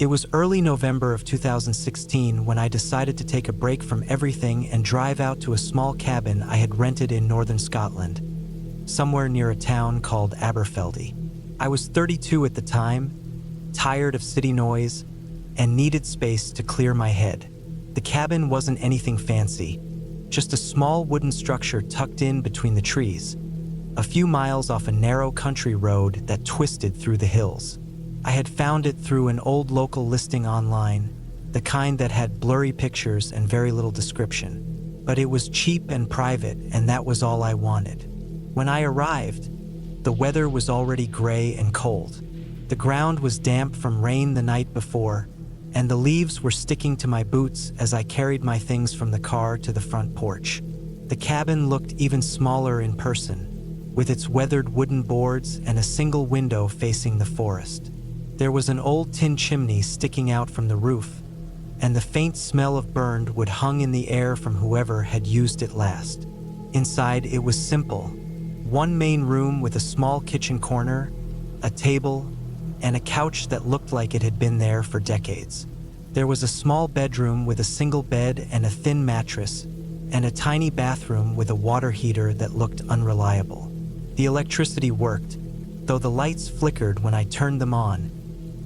It was early November of 2016 when I decided to take a break from everything and drive out to a small cabin I had rented in northern Scotland, somewhere near a town called Aberfeldy. I was 32 at the time, tired of city noise, and needed space to clear my head. The cabin wasn't anything fancy, just a small wooden structure tucked in between the trees, a few miles off a narrow country road that twisted through the hills. I had found it through an old local listing online, the kind that had blurry pictures and very little description. But it was cheap and private, and that was all I wanted. When I arrived, the weather was already gray and cold. The ground was damp from rain the night before, and the leaves were sticking to my boots as I carried my things from the car to the front porch. The cabin looked even smaller in person, with its weathered wooden boards and a single window facing the forest. There was an old tin chimney sticking out from the roof, and the faint smell of burned wood hung in the air from whoever had used it last. Inside, it was simple. One main room with a small kitchen corner, a table, and a couch that looked like it had been there for decades. There was a small bedroom with a single bed and a thin mattress, and a tiny bathroom with a water heater that looked unreliable. The electricity worked, though the lights flickered when I turned them on,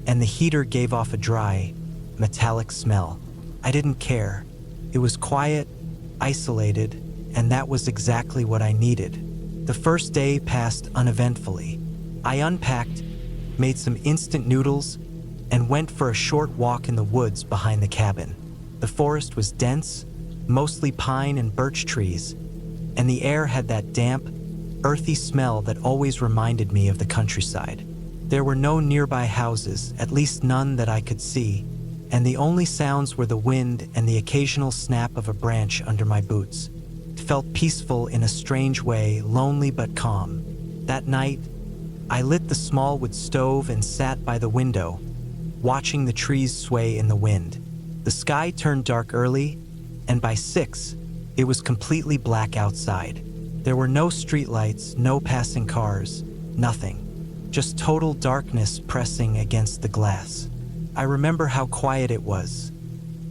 and the heater gave off a dry, metallic smell. I didn't care. It was quiet, isolated, and that was exactly what I needed. The first day passed uneventfully. I unpacked, made some instant noodles, and went for a short walk in the woods behind the cabin. The forest was dense, mostly pine and birch trees, and the air had that damp, earthy smell that always reminded me of the countryside. There were no nearby houses, at least none that I could see, and the only sounds were the wind and the occasional snap of a branch under my boots. It felt peaceful in a strange way, lonely but calm. That night, I lit the small wood stove and sat by the window, watching the trees sway in the wind. The sky turned dark early, and by 6, it was completely black outside. There were no streetlights, no passing cars, nothing. Just total darkness pressing against the glass. I remember how quiet it was.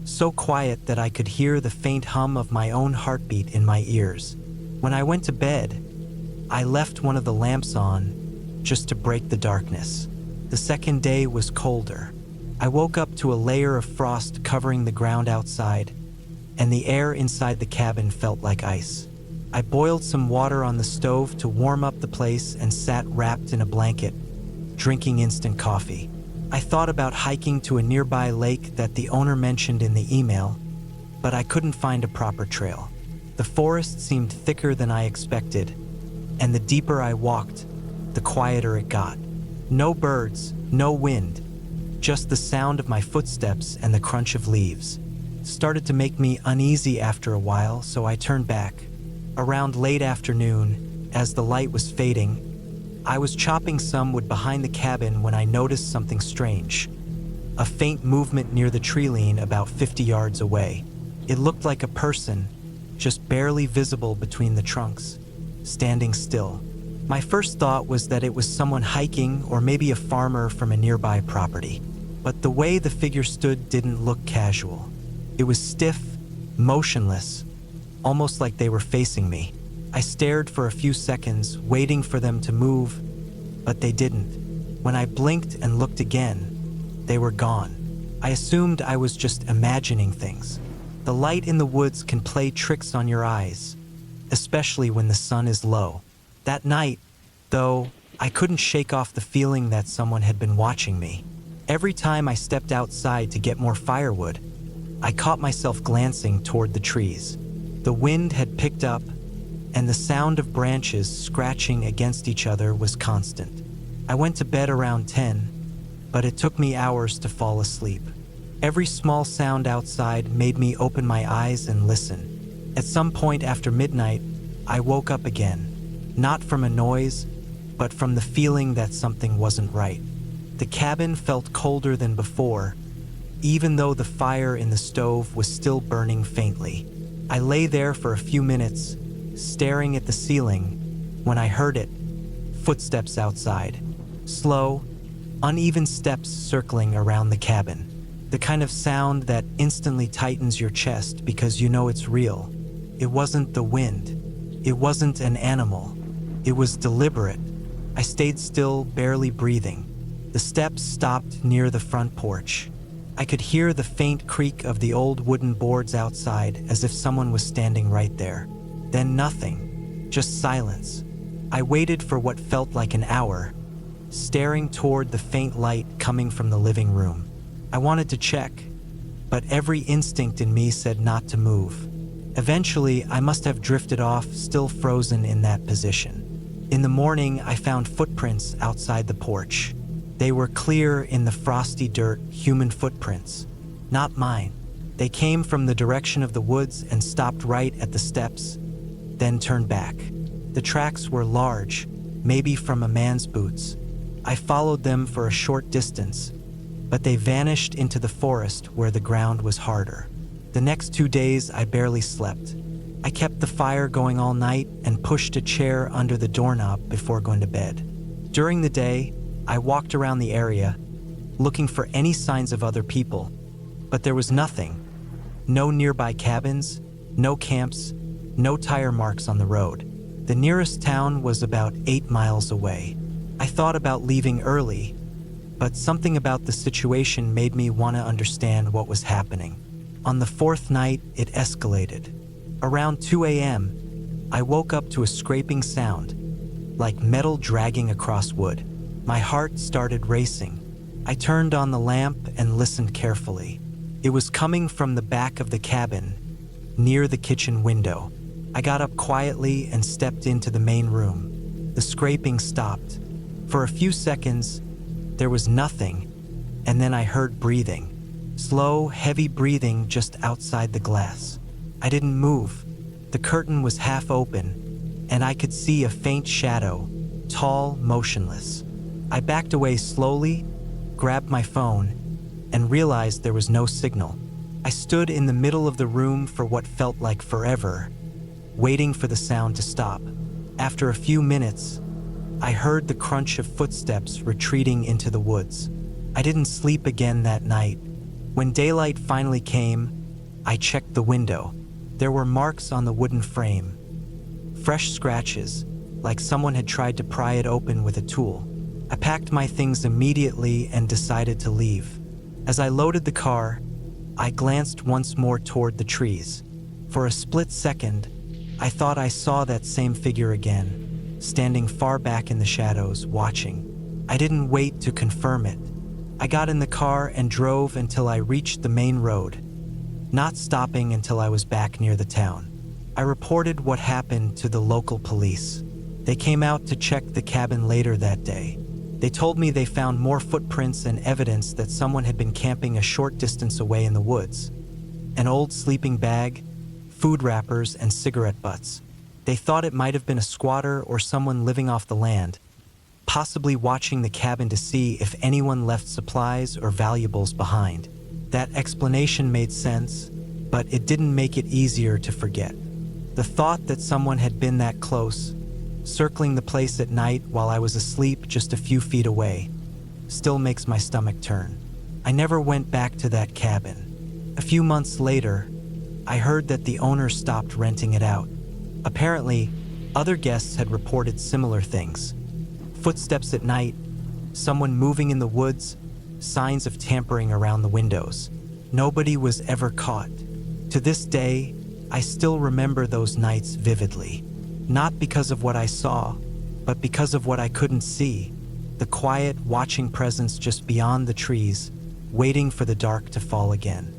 So quiet that I could hear the faint hum of my own heartbeat in my ears. When I went to bed, I left one of the lamps on just to break the darkness. The second day was colder. I woke up to a layer of frost covering the ground outside, and the air inside the cabin felt like ice. I boiled some water on the stove to warm up the place and sat wrapped in a blanket, drinking instant coffee. I thought about hiking to a nearby lake that the owner mentioned in the email, but I couldn't find a proper trail. The forest seemed thicker than I expected, and the deeper I walked, the quieter it got. No birds, no wind, just the sound of my footsteps and the crunch of leaves. It started to make me uneasy after a while, so I turned back. Around late afternoon, as the light was fading, I was chopping some wood behind the cabin when I noticed something strange. A faint movement near the tree line about 50 yards away. It looked like a person, just barely visible between the trunks, standing still. My first thought was that it was someone hiking or maybe a farmer from a nearby property. But the way the figure stood didn't look casual. It was stiff, motionless, almost like they were facing me. I stared for a few seconds, waiting for them to move, but they didn't. When I blinked and looked again, they were gone. I assumed I was just imagining things. The light in the woods can play tricks on your eyes, especially when the sun is low. That night, though, I couldn't shake off the feeling that someone had been watching me. Every time I stepped outside to get more firewood, I caught myself glancing toward the trees. The wind had picked up, and the sound of branches scratching against each other was constant. I went to bed around 10, but it took me hours to fall asleep. Every small sound outside made me open my eyes and listen. At some point after midnight, I woke up again, not from a noise, but from the feeling that something wasn't right. The cabin felt colder than before, even though the fire in the stove was still burning faintly. I lay there for a few minutes, staring at the ceiling, when I heard it, footsteps outside. Slow, uneven steps circling around the cabin. The kind of sound that instantly tightens your chest because you know it's real. It wasn't the wind. It wasn't an animal. It was deliberate. I stayed still, barely breathing. The steps stopped near the front porch. I could hear the faint creak of the old wooden boards outside, as if someone was standing right there. Then nothing, just silence. I waited for what felt like an hour, staring toward the faint light coming from the living room. I wanted to check, but every instinct in me said not to move. Eventually, I must have drifted off, still frozen in that position. In the morning, I found footprints outside the porch. They were clear in the frosty dirt, human footprints. Not mine. They came from the direction of the woods and stopped right at the steps, then turned back. The tracks were large, maybe from a man's boots. I followed them for a short distance, but they vanished into the forest where the ground was harder. The next 2 days, I barely slept. I kept the fire going all night and pushed a chair under the doorknob before going to bed. During the day, I walked around the area, looking for any signs of other people, but there was nothing. No nearby cabins, no camps, no tire marks on the road. The nearest town was about 8 miles away. I thought about leaving early, but something about the situation made me want to understand what was happening. On the 4th night, it escalated. Around 2 a.m., I woke up to a scraping sound, like metal dragging across wood. My heart started racing. I turned on the lamp and listened carefully. It was coming from the back of the cabin, near the kitchen window. I got up quietly and stepped into the main room. The scraping stopped. For a few seconds, there was nothing, and then I heard breathing. Slow, heavy breathing just outside the glass. I didn't move. The curtain was half open, and I could see a faint shadow, tall, motionless. I backed away slowly, grabbed my phone, and realized there was no signal. I stood in the middle of the room for what felt like forever, waiting for the sound to stop. After a few minutes, I heard the crunch of footsteps retreating into the woods. I didn't sleep again that night. When daylight finally came, I checked the window. There were marks on the wooden frame, fresh scratches, like someone had tried to pry it open with a tool. I packed my things immediately and decided to leave. As I loaded the car, I glanced once more toward the trees. For a split second, I thought I saw that same figure again, standing far back in the shadows, watching. I didn't wait to confirm it. I got in the car and drove until I reached the main road, not stopping until I was back near the town. I reported what happened to the local police. They came out to check the cabin later that day. They told me they found more footprints and evidence that someone had been camping a short distance away in the woods. An old sleeping bag, food wrappers, and cigarette butts. They thought it might have been a squatter or someone living off the land, possibly watching the cabin to see if anyone left supplies or valuables behind. That explanation made sense, but it didn't make it easier to forget. The thought that someone had been that close, circling the place at night while I was asleep just a few feet away, still makes my stomach turn. I never went back to that cabin. A few months later, I heard that the owner stopped renting it out. Apparently, other guests had reported similar things. Footsteps at night, someone moving in the woods, signs of tampering around the windows. Nobody was ever caught. To this day, I still remember those nights vividly. Not because of what I saw, but because of what I couldn't see. The quiet, watching presence just beyond the trees, waiting for the dark to fall again.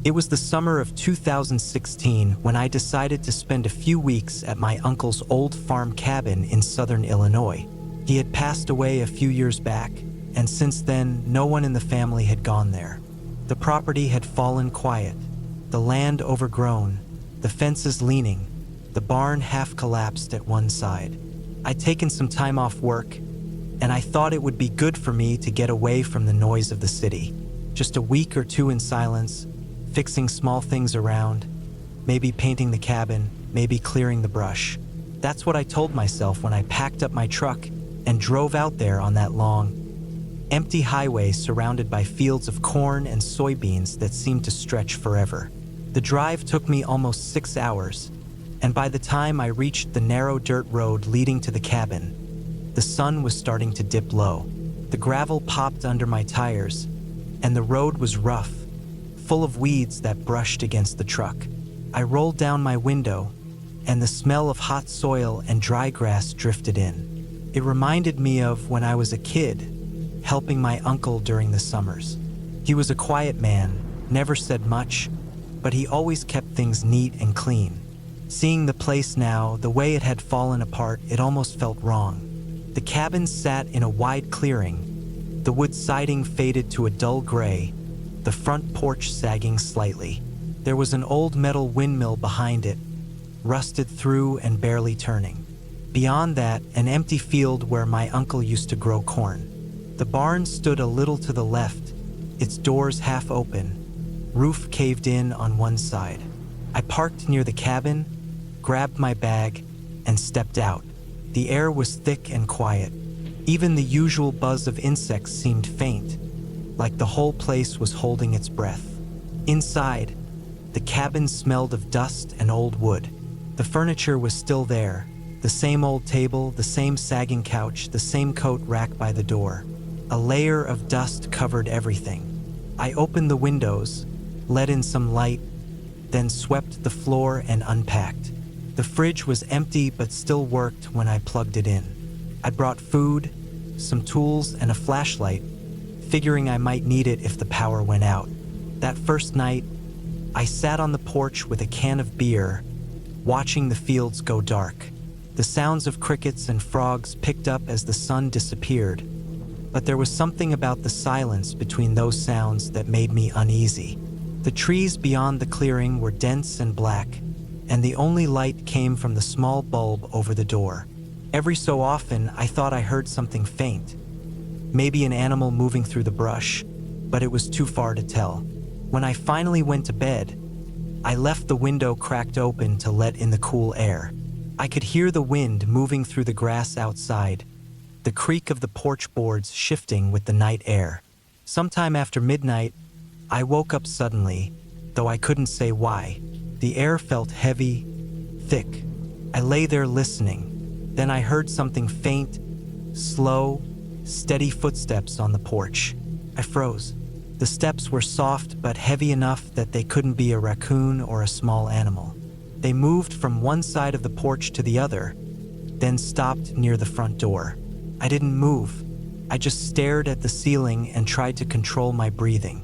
It was the summer of 2016 when I decided to spend a few weeks at my uncle's old farm cabin in southern Illinois. He had passed away a few years back, and since then, no one in the family had gone there. The property had fallen quiet, the land overgrown, the fences leaning, the barn half collapsed at one side. I'd taken some time off work, and I thought it would be good for me to get away from the noise of the city. Just a week or two in silence, fixing small things around, maybe painting the cabin, maybe clearing the brush. That's what I told myself when I packed up my truck and drove out there on that long, empty highway surrounded by fields of corn and soybeans that seemed to stretch forever. The drive took me almost 6 hours, and by the time I reached the narrow dirt road leading to the cabin, the sun was starting to dip low. The gravel popped under my tires, and the road was rough, full of weeds that brushed against the truck. I rolled down my window, and the smell of hot soil and dry grass drifted in. It reminded me of when I was a kid, helping my uncle during the summers. He was a quiet man, never said much, but he always kept things neat and clean. Seeing the place now, the way it had fallen apart, it almost felt wrong. The cabin sat in a wide clearing, the wood siding faded to a dull gray, the front porch sagging slightly. There was an old metal windmill behind it, rusted through and barely turning. Beyond that, an empty field where my uncle used to grow corn. The barn stood a little to the left, its doors half open, roof caved in on one side. I parked near the cabin, grabbed my bag, and stepped out. The air was thick and quiet. Even the usual buzz of insects seemed faint, like the whole place was holding its breath. Inside, the cabin smelled of dust and old wood. The furniture was still there, the same old table, the same sagging couch, the same coat rack by the door. A layer of dust covered everything. I opened the windows, let in some light, then swept the floor and unpacked. The fridge was empty but still worked when I plugged it in. I brought food, some tools, and a flashlight, figuring I might need it if the power went out. That first night, I sat on the porch with a can of beer, watching the fields go dark. The sounds of crickets and frogs picked up as the sun disappeared, but there was something about the silence between those sounds that made me uneasy. The trees beyond the clearing were dense and black, and the only light came from the small bulb over the door. Every so often, I thought I heard something faint, maybe an animal moving through the brush, but it was too far to tell. When I finally went to bed, I left the window cracked open to let in the cool air. I could hear the wind moving through the grass outside, the creak of the porch boards shifting with the night air. Sometime after midnight, I woke up suddenly, though I couldn't say why. The air felt heavy, thick. I lay there listening. Then I heard something faint, slow, steady footsteps on the porch. I froze. The steps were soft but heavy enough that they couldn't be a raccoon or a small animal. They moved from one side of the porch to the other, then stopped near the front door. I didn't move. I just stared at the ceiling and tried to control my breathing.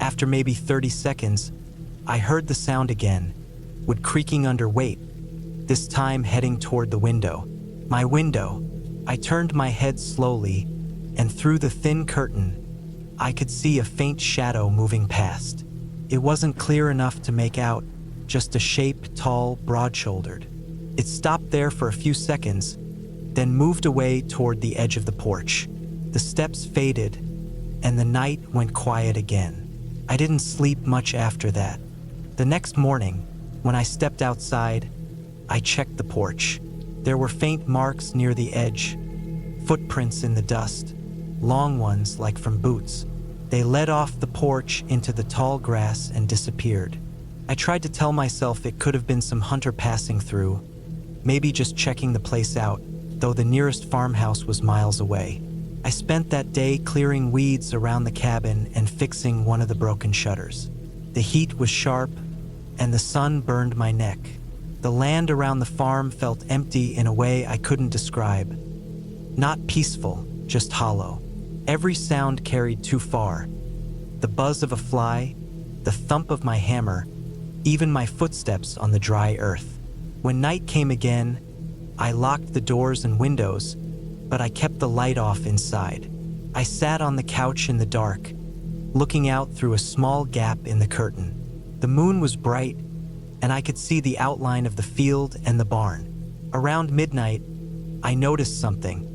After maybe 30 seconds, I heard the sound again, wood creaking under weight, this time heading toward the window. My window. I turned my head slowly, and through the thin curtain, I could see a faint shadow moving past. It wasn't clear enough to make out, just a shape, tall, broad-shouldered. It stopped there for a few seconds, then moved away toward the edge of the porch. The steps faded, and the night went quiet again. I didn't sleep much after that. The next morning, when I stepped outside, I checked the porch. There were faint marks near the edge, footprints in the dust, long ones like from boots. They led off the porch into the tall grass and disappeared. I tried to tell myself it could have been some hunter passing through, maybe just checking the place out, though the nearest farmhouse was miles away. I spent that day clearing weeds around the cabin and fixing one of the broken shutters. The heat was sharp, and the sun burned my neck. The land around the farm felt empty in a way I couldn't describe. Not peaceful, just hollow. Every sound carried too far. The buzz of a fly, the thump of my hammer, even my footsteps on the dry earth. When night came again, I locked the doors and windows, but I kept the light off inside. I sat on the couch in the dark, looking out through a small gap in the curtain. The moon was bright, and I could see the outline of the field and the barn. Around midnight, I noticed something,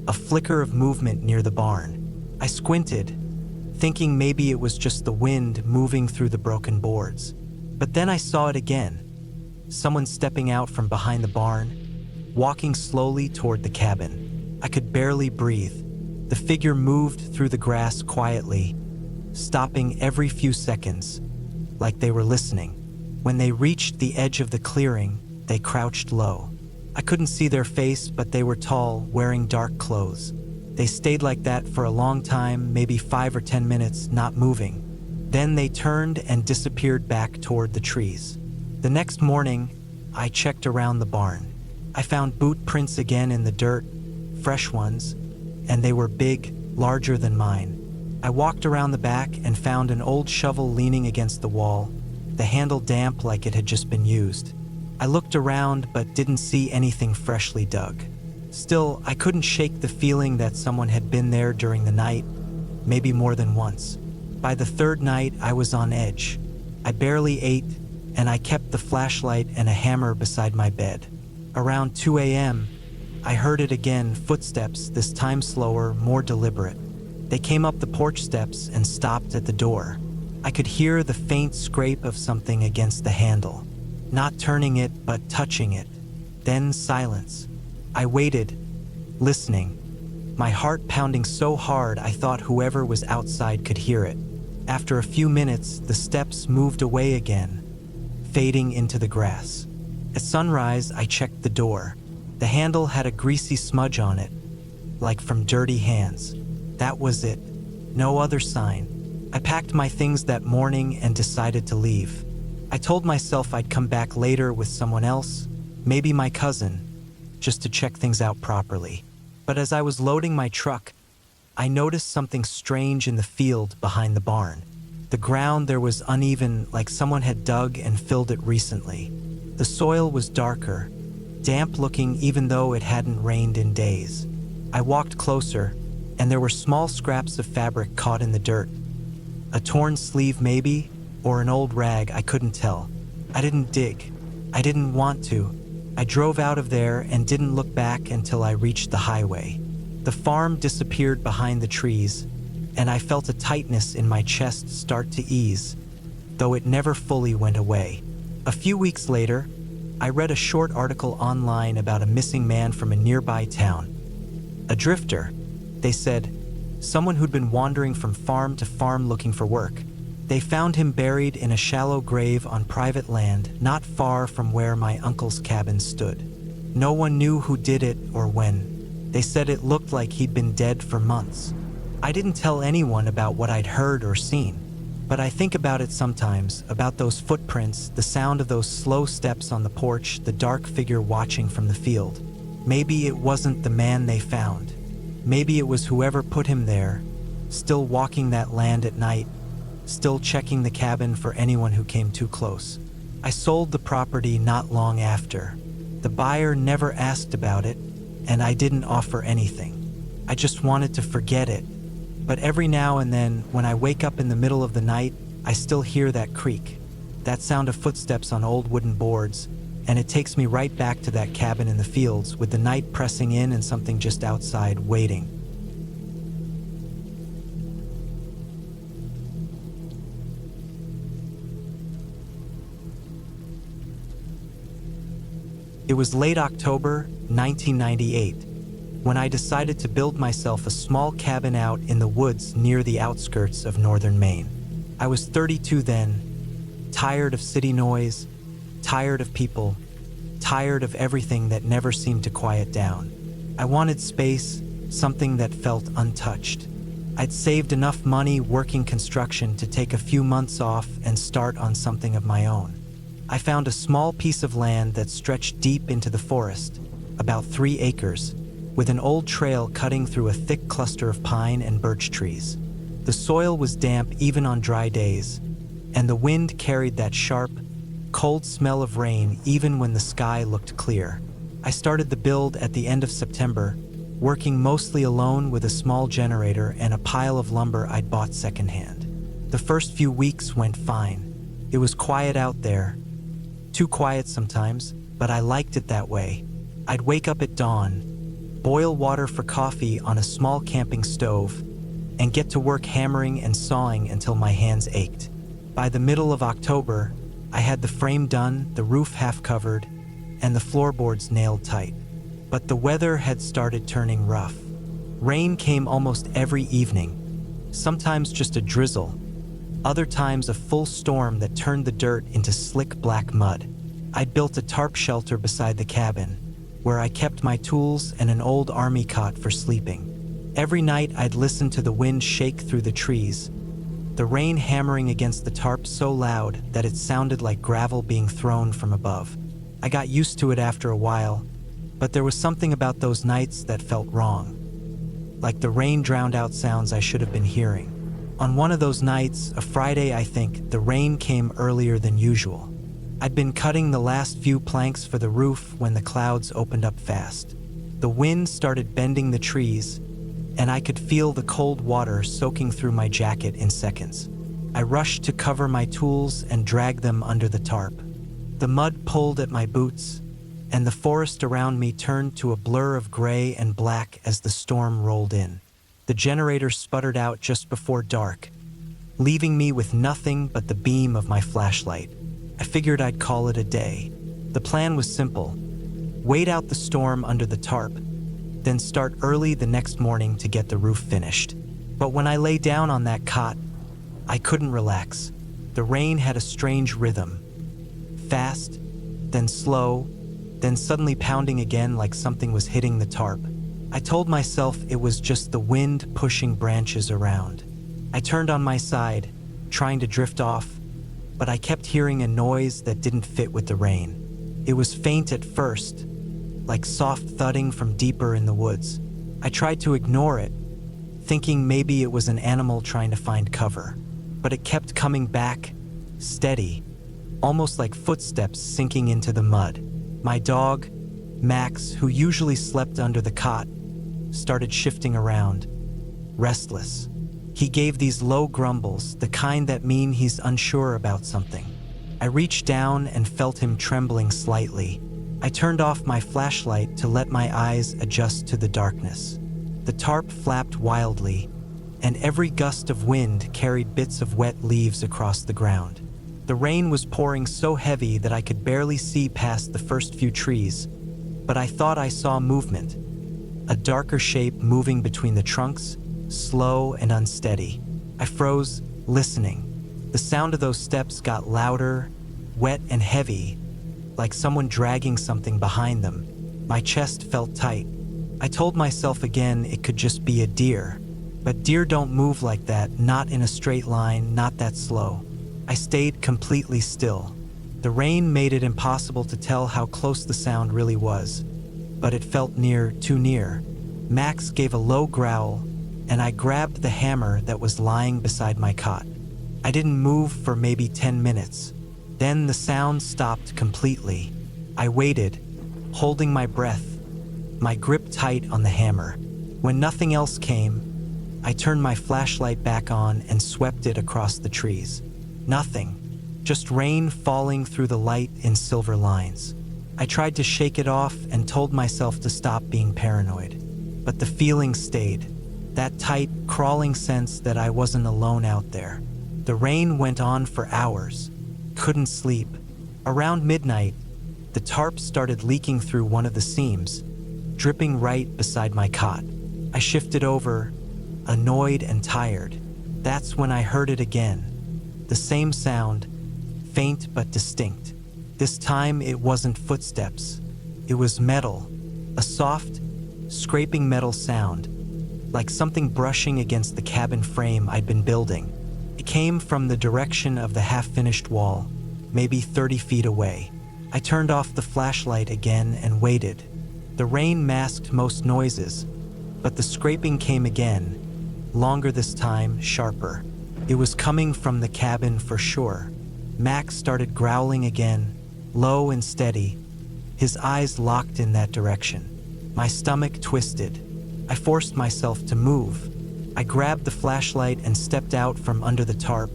a flicker of movement near the barn. I squinted, thinking maybe it was just the wind moving through the broken boards. But then I saw it again, someone stepping out from behind the barn, walking slowly toward the cabin. I could barely breathe. The figure moved through the grass quietly, stopping every few seconds, like they were listening. When they reached the edge of the clearing, they crouched low. I couldn't see their face, but they were tall, wearing dark clothes. They stayed like that for a long time, maybe 5 or 10 minutes, not moving. Then they turned and disappeared back toward the trees. The next morning, I checked around the barn. I found boot prints again in the dirt, fresh ones, and they were big, larger than mine. I walked around the back and found an old shovel leaning against the wall, the handle damp like it had just been used. I looked around but didn't see anything freshly dug. Still, I couldn't shake the feeling that someone had been there during the night, maybe more than once. By the third night, I was on edge. I barely ate, and I kept the flashlight and a hammer beside my bed. Around 2 a.m., I heard it again, footsteps, this time slower, more deliberate. They came up the porch steps and stopped at the door. I could hear the faint scrape of something against the handle. Not turning it, but touching it. Then silence. I waited, listening. My heart pounding so hard I thought whoever was outside could hear it. After a few minutes, the steps moved away again, fading into the grass. At sunrise, I checked the door. The handle had a greasy smudge on it, like from dirty hands. That was it. No other sign. I packed my things that morning and decided to leave. I told myself I'd come back later with someone else, maybe my cousin, just to check things out properly. But as I was loading my truck, I noticed something strange in the field behind the barn. The ground there was uneven, like someone had dug and filled it recently. The soil was darker, damp-looking even though it hadn't rained in days. I walked closer, and there were small scraps of fabric caught in the dirt. A torn sleeve maybe, or an old rag, I couldn't tell. I didn't dig. I didn't want to. I drove out of there and didn't look back until I reached the highway. The farm disappeared behind the trees, and I felt a tightness in my chest start to ease, though it never fully went away. A few weeks later, I read a short article online about a missing man from a nearby town. A drifter, they said, someone who'd been wandering from farm to farm looking for work. They found him buried in a shallow grave on private land not far from where my uncle's cabin stood. No one knew who did it or when. They said it looked like he'd been dead for months. I didn't tell anyone about what I'd heard or seen, but I think about it sometimes, about those footprints, the sound of those slow steps on the porch, the dark figure watching from the field. Maybe it wasn't the man they found. Maybe it was whoever put him there, still walking that land at night, still checking the cabin for anyone who came too close. I sold the property not long after. The buyer never asked about it, and I didn't offer anything. I just wanted to forget it. But every now and then, when I wake up in the middle of the night, I still hear that creak, that sound of footsteps on old wooden boards, and it takes me right back to that cabin in the fields with the night pressing in and something just outside waiting. It was late October 1998 when I decided to build myself a small cabin out in the woods near the outskirts of northern Maine. I was 32 then, tired of city noise, tired of people, tired of everything that never seemed to quiet down. I wanted space, something that felt untouched. I'd saved enough money working construction to take a few months off and start on something of my own. I found a small piece of land that stretched deep into the forest, about 3 acres, with an old trail cutting through a thick cluster of pine and birch trees. The soil was damp even on dry days, and the wind carried that sharp, cold smell of rain even when the sky looked clear. I started the build at the end of September, working mostly alone with a small generator and a pile of lumber I'd bought secondhand. The first few weeks went fine. It was quiet out there. Too quiet sometimes, but I liked it that way. I'd wake up at dawn, boil water for coffee on a small camping stove, and get to work hammering and sawing until my hands ached. By the middle of October, I had the frame done, the roof half covered, and the floorboards nailed tight. But the weather had started turning rough. Rain came almost every evening, sometimes just a drizzle, other times a full storm that turned the dirt into slick black mud. I'd built a tarp shelter beside the cabin, where I kept my tools and an old army cot for sleeping. Every night I'd listen to the wind shake through the trees, the rain hammering against the tarp so loud that it sounded like gravel being thrown from above. I got used to it after a while, but there was something about those nights that felt wrong. Like the rain drowned out sounds I should have been hearing. On one of those nights, a Friday I think, the rain came earlier than usual. I'd been cutting the last few planks for the roof when the clouds opened up fast. The wind started bending the trees, and I could feel the cold water soaking through my jacket in seconds. I rushed to cover my tools and drag them under the tarp. The mud pulled at my boots, and the forest around me turned to a blur of gray and black as the storm rolled in. The generator sputtered out just before dark, leaving me with nothing but the beam of my flashlight. I figured I'd call it a day. The plan was simple: wait out the storm under the tarp, then start early the next morning to get the roof finished. But when I lay down on that cot, I couldn't relax. The rain had a strange rhythm. Fast, then slow, then suddenly pounding again like something was hitting the tarp. I told myself it was just the wind pushing branches around. I turned on my side, trying to drift off, but I kept hearing a noise that didn't fit with the rain. It was faint at first, like soft thudding from deeper in the woods. I tried to ignore it, thinking maybe it was an animal trying to find cover. But it kept coming back, steady, almost like footsteps sinking into the mud. My dog, Max, who usually slept under the cot, started shifting around, restless. He gave these low grumbles, the kind that mean he's unsure about something. I reached down and felt him trembling slightly. I turned off my flashlight to let my eyes adjust to the darkness. The tarp flapped wildly, and every gust of wind carried bits of wet leaves across the ground. The rain was pouring so heavy that I could barely see past the first few trees, but I thought I saw movement, a darker shape moving between the trunks, slow and unsteady. I froze, listening. The sound of those steps got louder, wet and heavy, like someone dragging something behind them. My chest felt tight. I told myself again it could just be a deer, but deer don't move like that, not in a straight line, not that slow. I stayed completely still. The rain made it impossible to tell how close the sound really was, but it felt near, too near. Max gave a low growl, and I grabbed the hammer that was lying beside my cot. I didn't move for maybe 10 minutes. Then the sound stopped completely. I waited, holding my breath, my grip tight on the hammer. When nothing else came, I turned my flashlight back on and swept it across the trees. Nothing, just rain falling through the light in silver lines. I tried to shake it off and told myself to stop being paranoid, but the feeling stayed, that tight, crawling sense that I wasn't alone out there. The rain went on for hours. Couldn't sleep. Around midnight, the tarp started leaking through one of the seams, dripping right beside my cot. I shifted over, annoyed and tired. That's when I heard it again. The same sound, faint but distinct. This time it wasn't footsteps. It was metal, a soft, scraping metal sound, like something brushing against the cabin frame I'd been building. It came from the direction of the half-finished wall, maybe 30 feet away. I turned off the flashlight again and waited. The rain masked most noises, but the scraping came again, longer this time, sharper. It was coming from the cabin for sure. Max started growling again, low and steady, his eyes locked in that direction. My stomach twisted. I forced myself to move. I grabbed the flashlight and stepped out from under the tarp,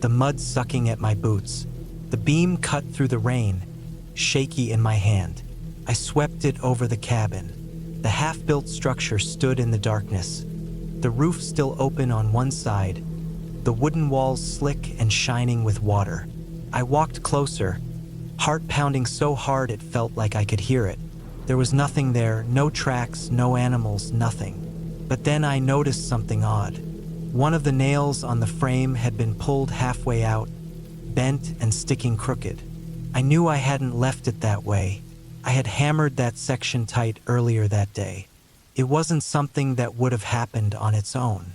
the mud sucking at my boots. The beam cut through the rain, shaky in my hand. I swept it over the cabin. The half-built structure stood in the darkness, the roof still open on one side, the wooden walls slick and shining with water. I walked closer, heart pounding so hard it felt like I could hear it. There was nothing there, no tracks, no animals, nothing. But then I noticed something odd. One of the nails on the frame had been pulled halfway out, bent and sticking crooked. I knew I hadn't left it that way. I had hammered that section tight earlier that day. It wasn't something that would have happened on its own.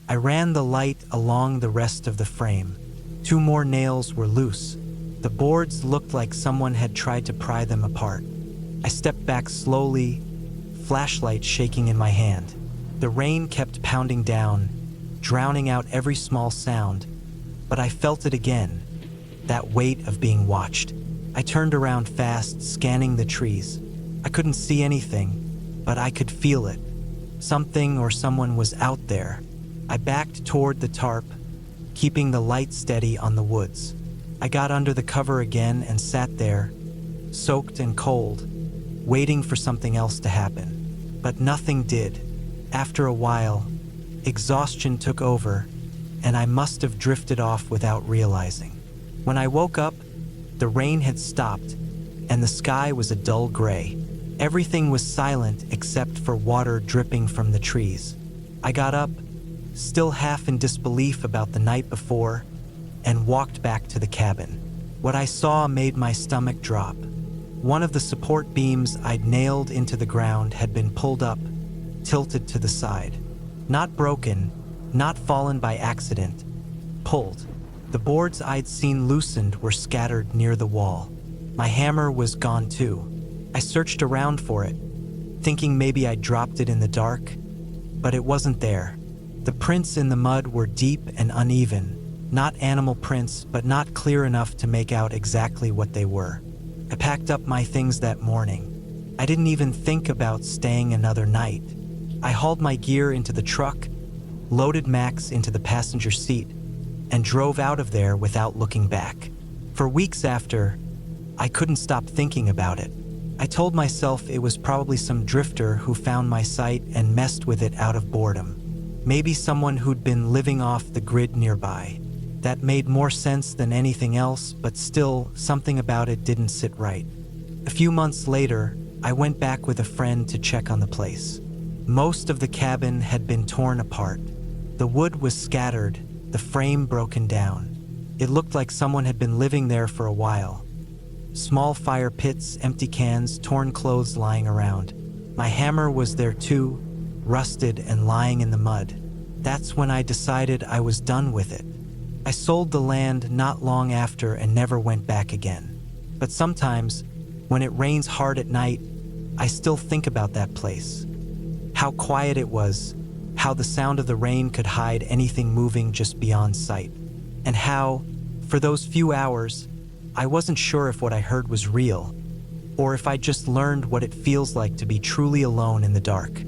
I ran the light along the rest of the frame. 2 more nails were loose. The boards looked like someone had tried to pry them apart. I stepped back slowly, flashlight shaking in my hand. The rain kept pounding down, drowning out every small sound, but I felt it again, that weight of being watched. I turned around fast, scanning the trees. I couldn't see anything, but I could feel it. Something or someone was out there. I backed toward the tarp, keeping the light steady on the woods. I got under the cover again and sat there, soaked and cold, waiting for something else to happen. But nothing did. After a while, exhaustion took over, and I must have drifted off without realizing. When I woke up, the rain had stopped, and the sky was a dull gray. Everything was silent except for water dripping from the trees. I got up, still half in disbelief about the night before, and walked back to the cabin. What I saw made my stomach drop. One of the support beams I'd nailed into the ground had been pulled up, tilted to the side. Not broken, not fallen by accident, pulled. The boards I'd seen loosened were scattered near the wall. My hammer was gone too. I searched around for it, thinking maybe I'd dropped it in the dark, but it wasn't there. The prints in the mud were deep and uneven, not animal prints, but not clear enough to make out exactly what they were. I packed up my things that morning. I didn't even think about staying another night. I hauled my gear into the truck, loaded Max into the passenger seat, and drove out of there without looking back. For weeks after, I couldn't stop thinking about it. I told myself it was probably some drifter who found my site and messed with it out of boredom. Maybe someone who'd been living off the grid nearby. That made more sense than anything else, but still, something about it didn't sit right. A few months later, I went back with a friend to check on the place. Most of the cabin had been torn apart. The wood was scattered, the frame broken down. It looked like someone had been living there for a while. Small fire pits, empty cans, torn clothes lying around. My hammer was there too, rusted and lying in the mud. That's when I decided I was done with it. I sold the land not long after and never went back again. But sometimes, when it rains hard at night, I still think about that place. How quiet it was, how the sound of the rain could hide anything moving just beyond sight, and how, for those few hours, I wasn't sure if what I heard was real, or if I just learned what it feels like to be truly alone in the dark.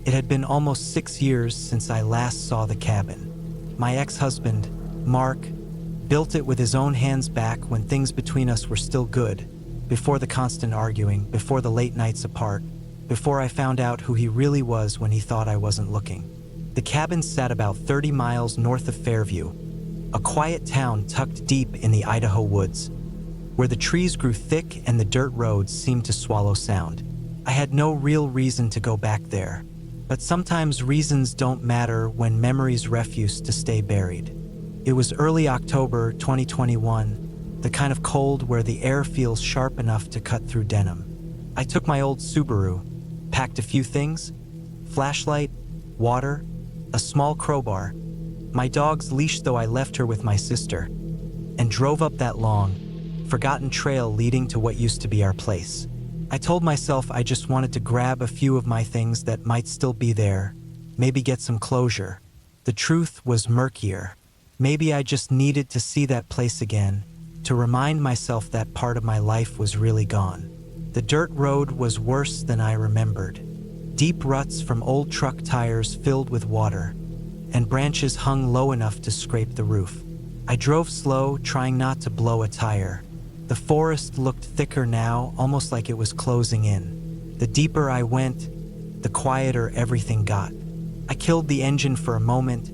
It had been almost 6 years since I last saw the cabin. My ex-husband, Mark, built it with his own hands back when things between us were still good, before the constant arguing, before the late nights apart, before I found out who he really was when he thought I wasn't looking. The cabin sat about 30 miles north of Fairview, a quiet town tucked deep in the Idaho woods, where the trees grew thick and the dirt roads seemed to swallow sound. I had no real reason to go back there, but sometimes reasons don't matter when memories refuse to stay buried. It was early October 2021, the kind of cold where the air feels sharp enough to cut through denim. I took my old Subaru, packed a few things, flashlight, water, a small crowbar, my dog's leash though I left her with my sister, and drove up that long, forgotten trail leading to what used to be our place. I told myself I just wanted to grab a few of my things that might still be there, maybe get some closure. The truth was murkier. Maybe I just needed to see that place again, to remind myself that part of my life was really gone. The dirt road was worse than I remembered. Deep ruts from old truck tires filled with water, and branches hung low enough to scrape the roof. I drove slow, trying not to blow a tire. The forest looked thicker now, almost like it was closing in. The deeper I went, the quieter everything got. I killed the engine for a moment,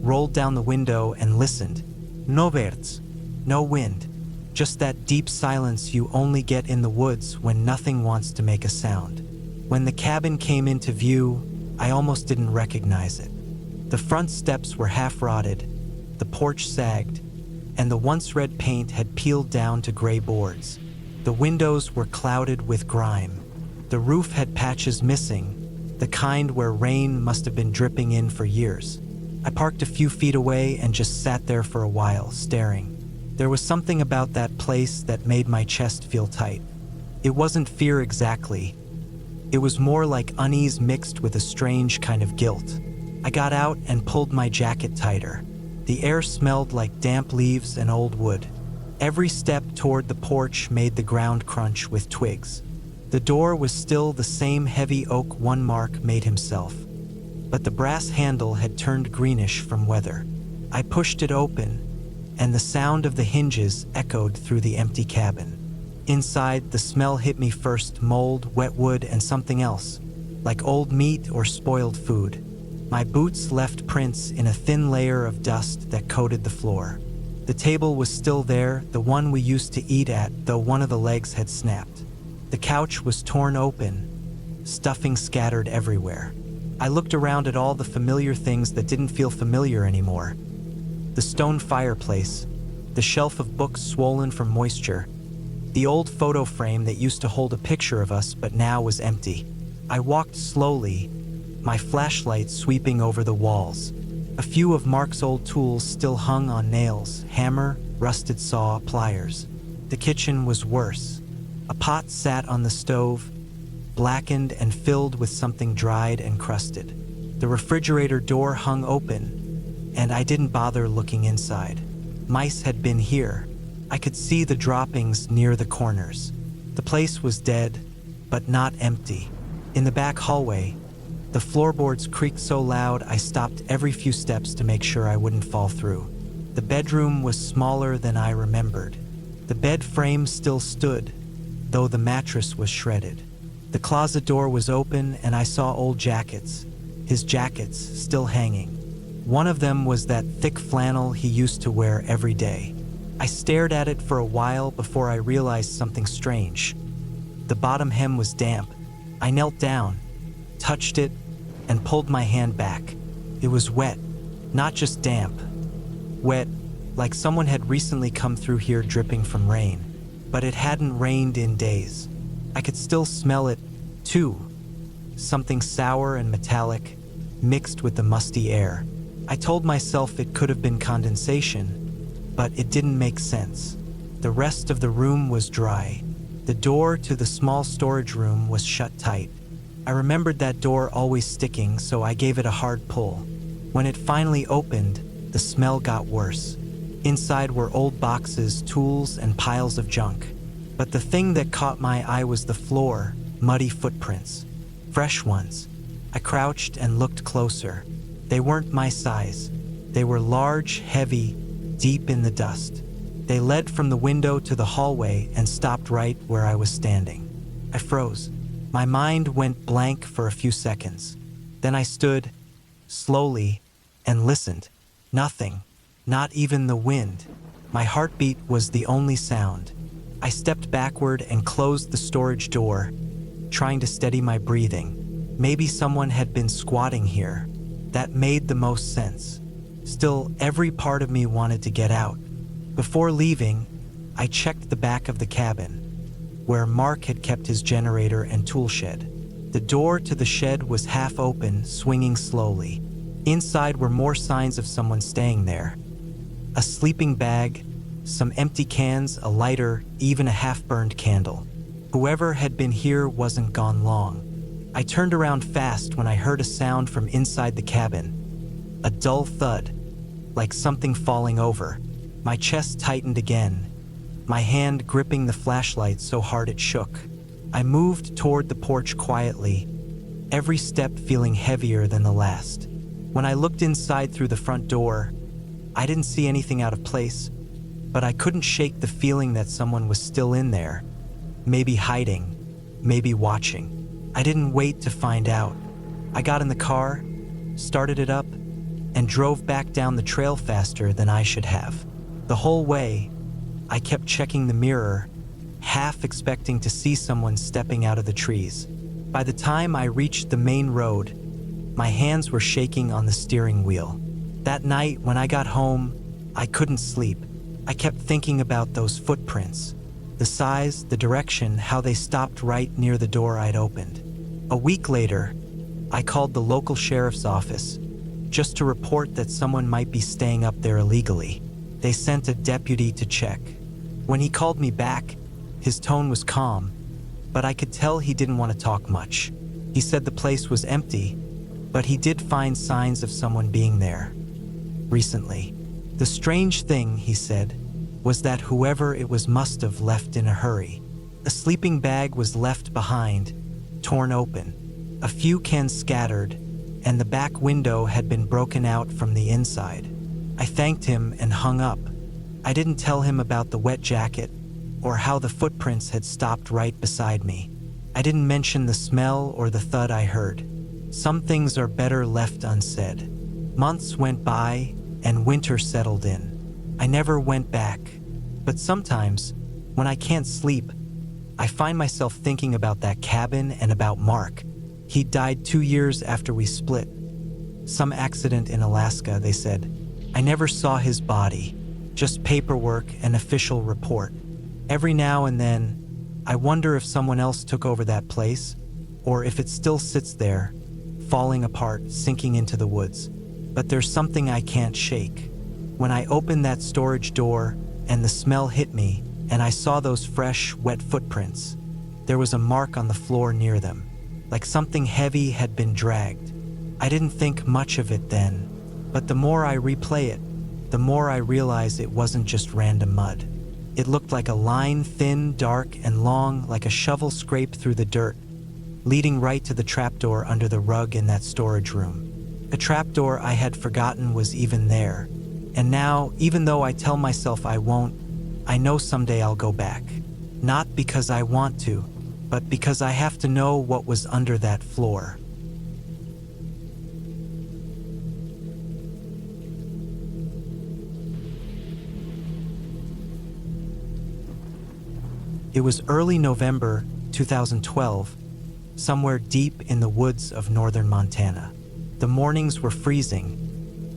rolled down the window and listened. No birds, no wind, just that deep silence you only get in the woods when nothing wants to make a sound. When the cabin came into view, I almost didn't recognize it. The front steps were half rotted, the porch sagged, and the once red paint had peeled down to gray boards. The windows were clouded with grime. The roof had patches missing, the kind where rain must have been dripping in for years. I parked a few feet away and just sat there for a while, staring. There was something about that place that made my chest feel tight. It wasn't fear exactly. It was more like unease mixed with a strange kind of guilt. I got out and pulled my jacket tighter. The air smelled like damp leaves and old wood. Every step toward the porch made the ground crunch with twigs. The door was still the same heavy oak one Mark made himself, but the brass handle had turned greenish from weather. I pushed it open, and the sound of the hinges echoed through the empty cabin. Inside, the smell hit me first: mold, wet wood, and something else, like old meat or spoiled food. My boots left prints in a thin layer of dust that coated the floor. The table was still there, the one we used to eat at, though one of the legs had snapped. The couch was torn open, stuffing scattered everywhere. I looked around at all the familiar things that didn't feel familiar anymore. The stone fireplace, the shelf of books swollen from moisture, the old photo frame that used to hold a picture of us but now was empty. I walked slowly, my flashlight sweeping over the walls. A few of Mark's old tools still hung on nails: hammer, rusted saw, pliers. The kitchen was worse. A pot sat on the stove, blackened and filled with something dried and crusted. The refrigerator door hung open, and I didn't bother looking inside. Mice had been here. I could see the droppings near the corners. The place was dead, but not empty. In the back hallway, the floorboards creaked so loud I stopped every few steps to make sure I wouldn't fall through. The bedroom was smaller than I remembered. The bed frame still stood, though the mattress was shredded. The closet door was open and I saw old jackets, his jackets still hanging. One of them was that thick flannel he used to wear every day. I stared at it for a while before I realized something strange. The bottom hem was damp. I knelt down, touched it, and pulled my hand back. It was wet, not just damp. Wet, like someone had recently come through here dripping from rain. But it hadn't rained in days. I could still smell it, too. Something sour and metallic, mixed with the musty air. I told myself it could have been condensation, but it didn't make sense. The rest of the room was dry. The door to the small storage room was shut tight. I remembered that door always sticking, so I gave it a hard pull. When it finally opened, the smell got worse. Inside were old boxes, tools, and piles of junk. But the thing that caught my eye was the floor, muddy footprints. Fresh ones. I crouched and looked closer. They weren't my size. They were large, heavy, deep in the dust. They led from the window to the hallway and stopped right where I was standing. I froze. My mind went blank for a few seconds. Then I stood, slowly, and listened. Nothing. Not even the wind. My heartbeat was the only sound. I stepped backward and closed the storage door, trying to steady my breathing. Maybe someone had been squatting here. That made the most sense. Still, every part of me wanted to get out. Before leaving, I checked the back of the cabin, where Mark had kept his generator and tool shed. The door to the shed was half open, swinging slowly. Inside were more signs of someone staying there. A sleeping bag, some empty cans, a lighter, even a half-burned candle. Whoever had been here wasn't gone long. I turned around fast when I heard a sound from inside the cabin. A dull thud, like something falling over. My chest tightened again, my hand gripping the flashlight so hard it shook. I moved toward the porch quietly, every step feeling heavier than the last. When I looked inside through the front door, I didn't see anything out of place, but I couldn't shake the feeling that someone was still in there, maybe hiding, maybe watching. I didn't wait to find out. I got in the car, started it up, and drove back down the trail faster than I should have. The whole way, I kept checking the mirror, half expecting to see someone stepping out of the trees. By the time I reached the main road, my hands were shaking on the steering wheel. That night, when I got home, I couldn't sleep. I kept thinking about those footprints, the size, the direction, how they stopped right near the door I'd opened. A week later, I called the local sheriff's office just to report that someone might be staying up there illegally. They sent a deputy to check. When he called me back, his tone was calm, but I could tell he didn't want to talk much. He said the place was empty, but he did find signs of someone being there recently. The strange thing, he said, was that whoever it was must have left in a hurry. A sleeping bag was left behind, torn open, a few cans scattered, and the back window had been broken out from the inside. I thanked him and hung up. I didn't tell him about the wet jacket or how the footprints had stopped right beside me. I didn't mention the smell or the thud I heard. Some things are better left unsaid. Months went by and winter settled in. I never went back, but sometimes, when I can't sleep, I find myself thinking about that cabin and about Mark. He died 2 years after we split. Some accident in Alaska, they said. I never saw his body, just paperwork and official report. Every now and then, I wonder if someone else took over that place, or if it still sits there, falling apart, sinking into the woods. But there's something I can't shake. When I opened that storage door and the smell hit me, and I saw those fresh, wet footprints, there was a mark on the floor near them, like something heavy had been dragged. I didn't think much of it then, but the more I replay it, the more I realize it wasn't just random mud. It looked like a line, thin, dark, and long, like a shovel scraped through the dirt, leading right to the trapdoor under the rug in that storage room. A trapdoor I had forgotten was even there. And now, even though I tell myself I won't, I know someday I'll go back. Not because I want to, but because I have to know what was under that floor. It was early November 2012, somewhere deep in the woods of northern Montana. The mornings were freezing,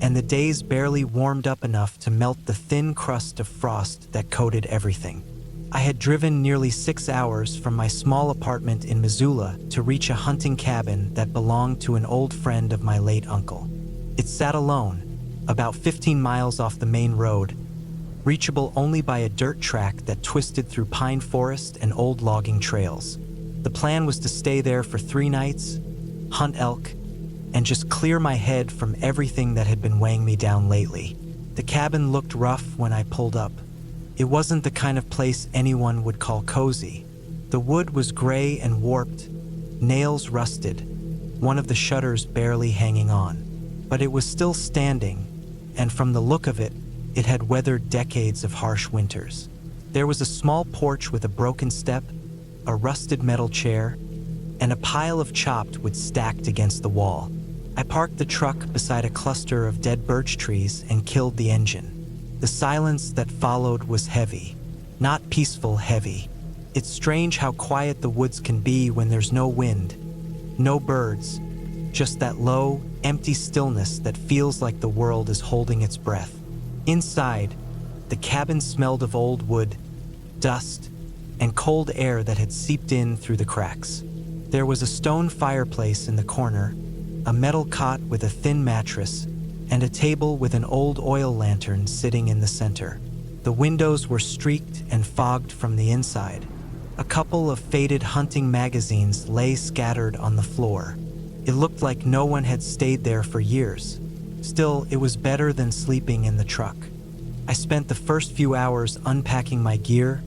and the days barely warmed up enough to melt the thin crust of frost that coated everything. I had driven nearly 6 hours from my small apartment in Missoula to reach a hunting cabin that belonged to an old friend of my late uncle. It sat alone, about 15 miles off the main road, reachable only by a dirt track that twisted through pine forest and old logging trails. The plan was to stay there for 3 nights, hunt elk, and just clear my head from everything that had been weighing me down lately. The cabin looked rough when I pulled up. It wasn't the kind of place anyone would call cozy. The wood was gray and warped, nails rusted, one of the shutters barely hanging on. But it was still standing, and from the look of it, it had weathered decades of harsh winters. There was a small porch with a broken step, a rusted metal chair, and a pile of chopped wood stacked against the wall. I parked the truck beside a cluster of dead birch trees and killed the engine. The silence that followed was heavy, not peaceful heavy. It's strange how quiet the woods can be when there's no wind, no birds, just that low, empty stillness that feels like the world is holding its breath. Inside, the cabin smelled of old wood, dust, and cold air that had seeped in through the cracks. There was a stone fireplace in the corner, a metal cot with a thin mattress, and a table with an old oil lantern sitting in the center. The windows were streaked and fogged from the inside. A couple of faded hunting magazines lay scattered on the floor. It looked like no one had stayed there for years. Still, it was better than sleeping in the truck. I spent the first few hours unpacking my gear,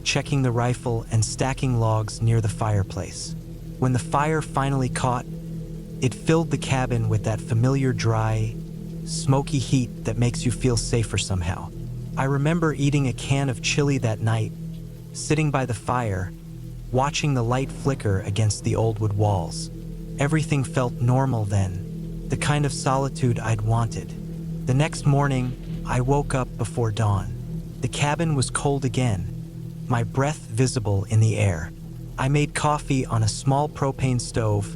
checking the rifle, and stacking logs near the fireplace. When the fire finally caught, it filled the cabin with that familiar dry, smoky heat that makes you feel safer somehow. I remember eating a can of chili that night, sitting by the fire, watching the light flicker against the old wood walls. Everything felt normal then, the kind of solitude I'd wanted. The next morning, I woke up before dawn. The cabin was cold again, my breath visible in the air. I made coffee on a small propane stove,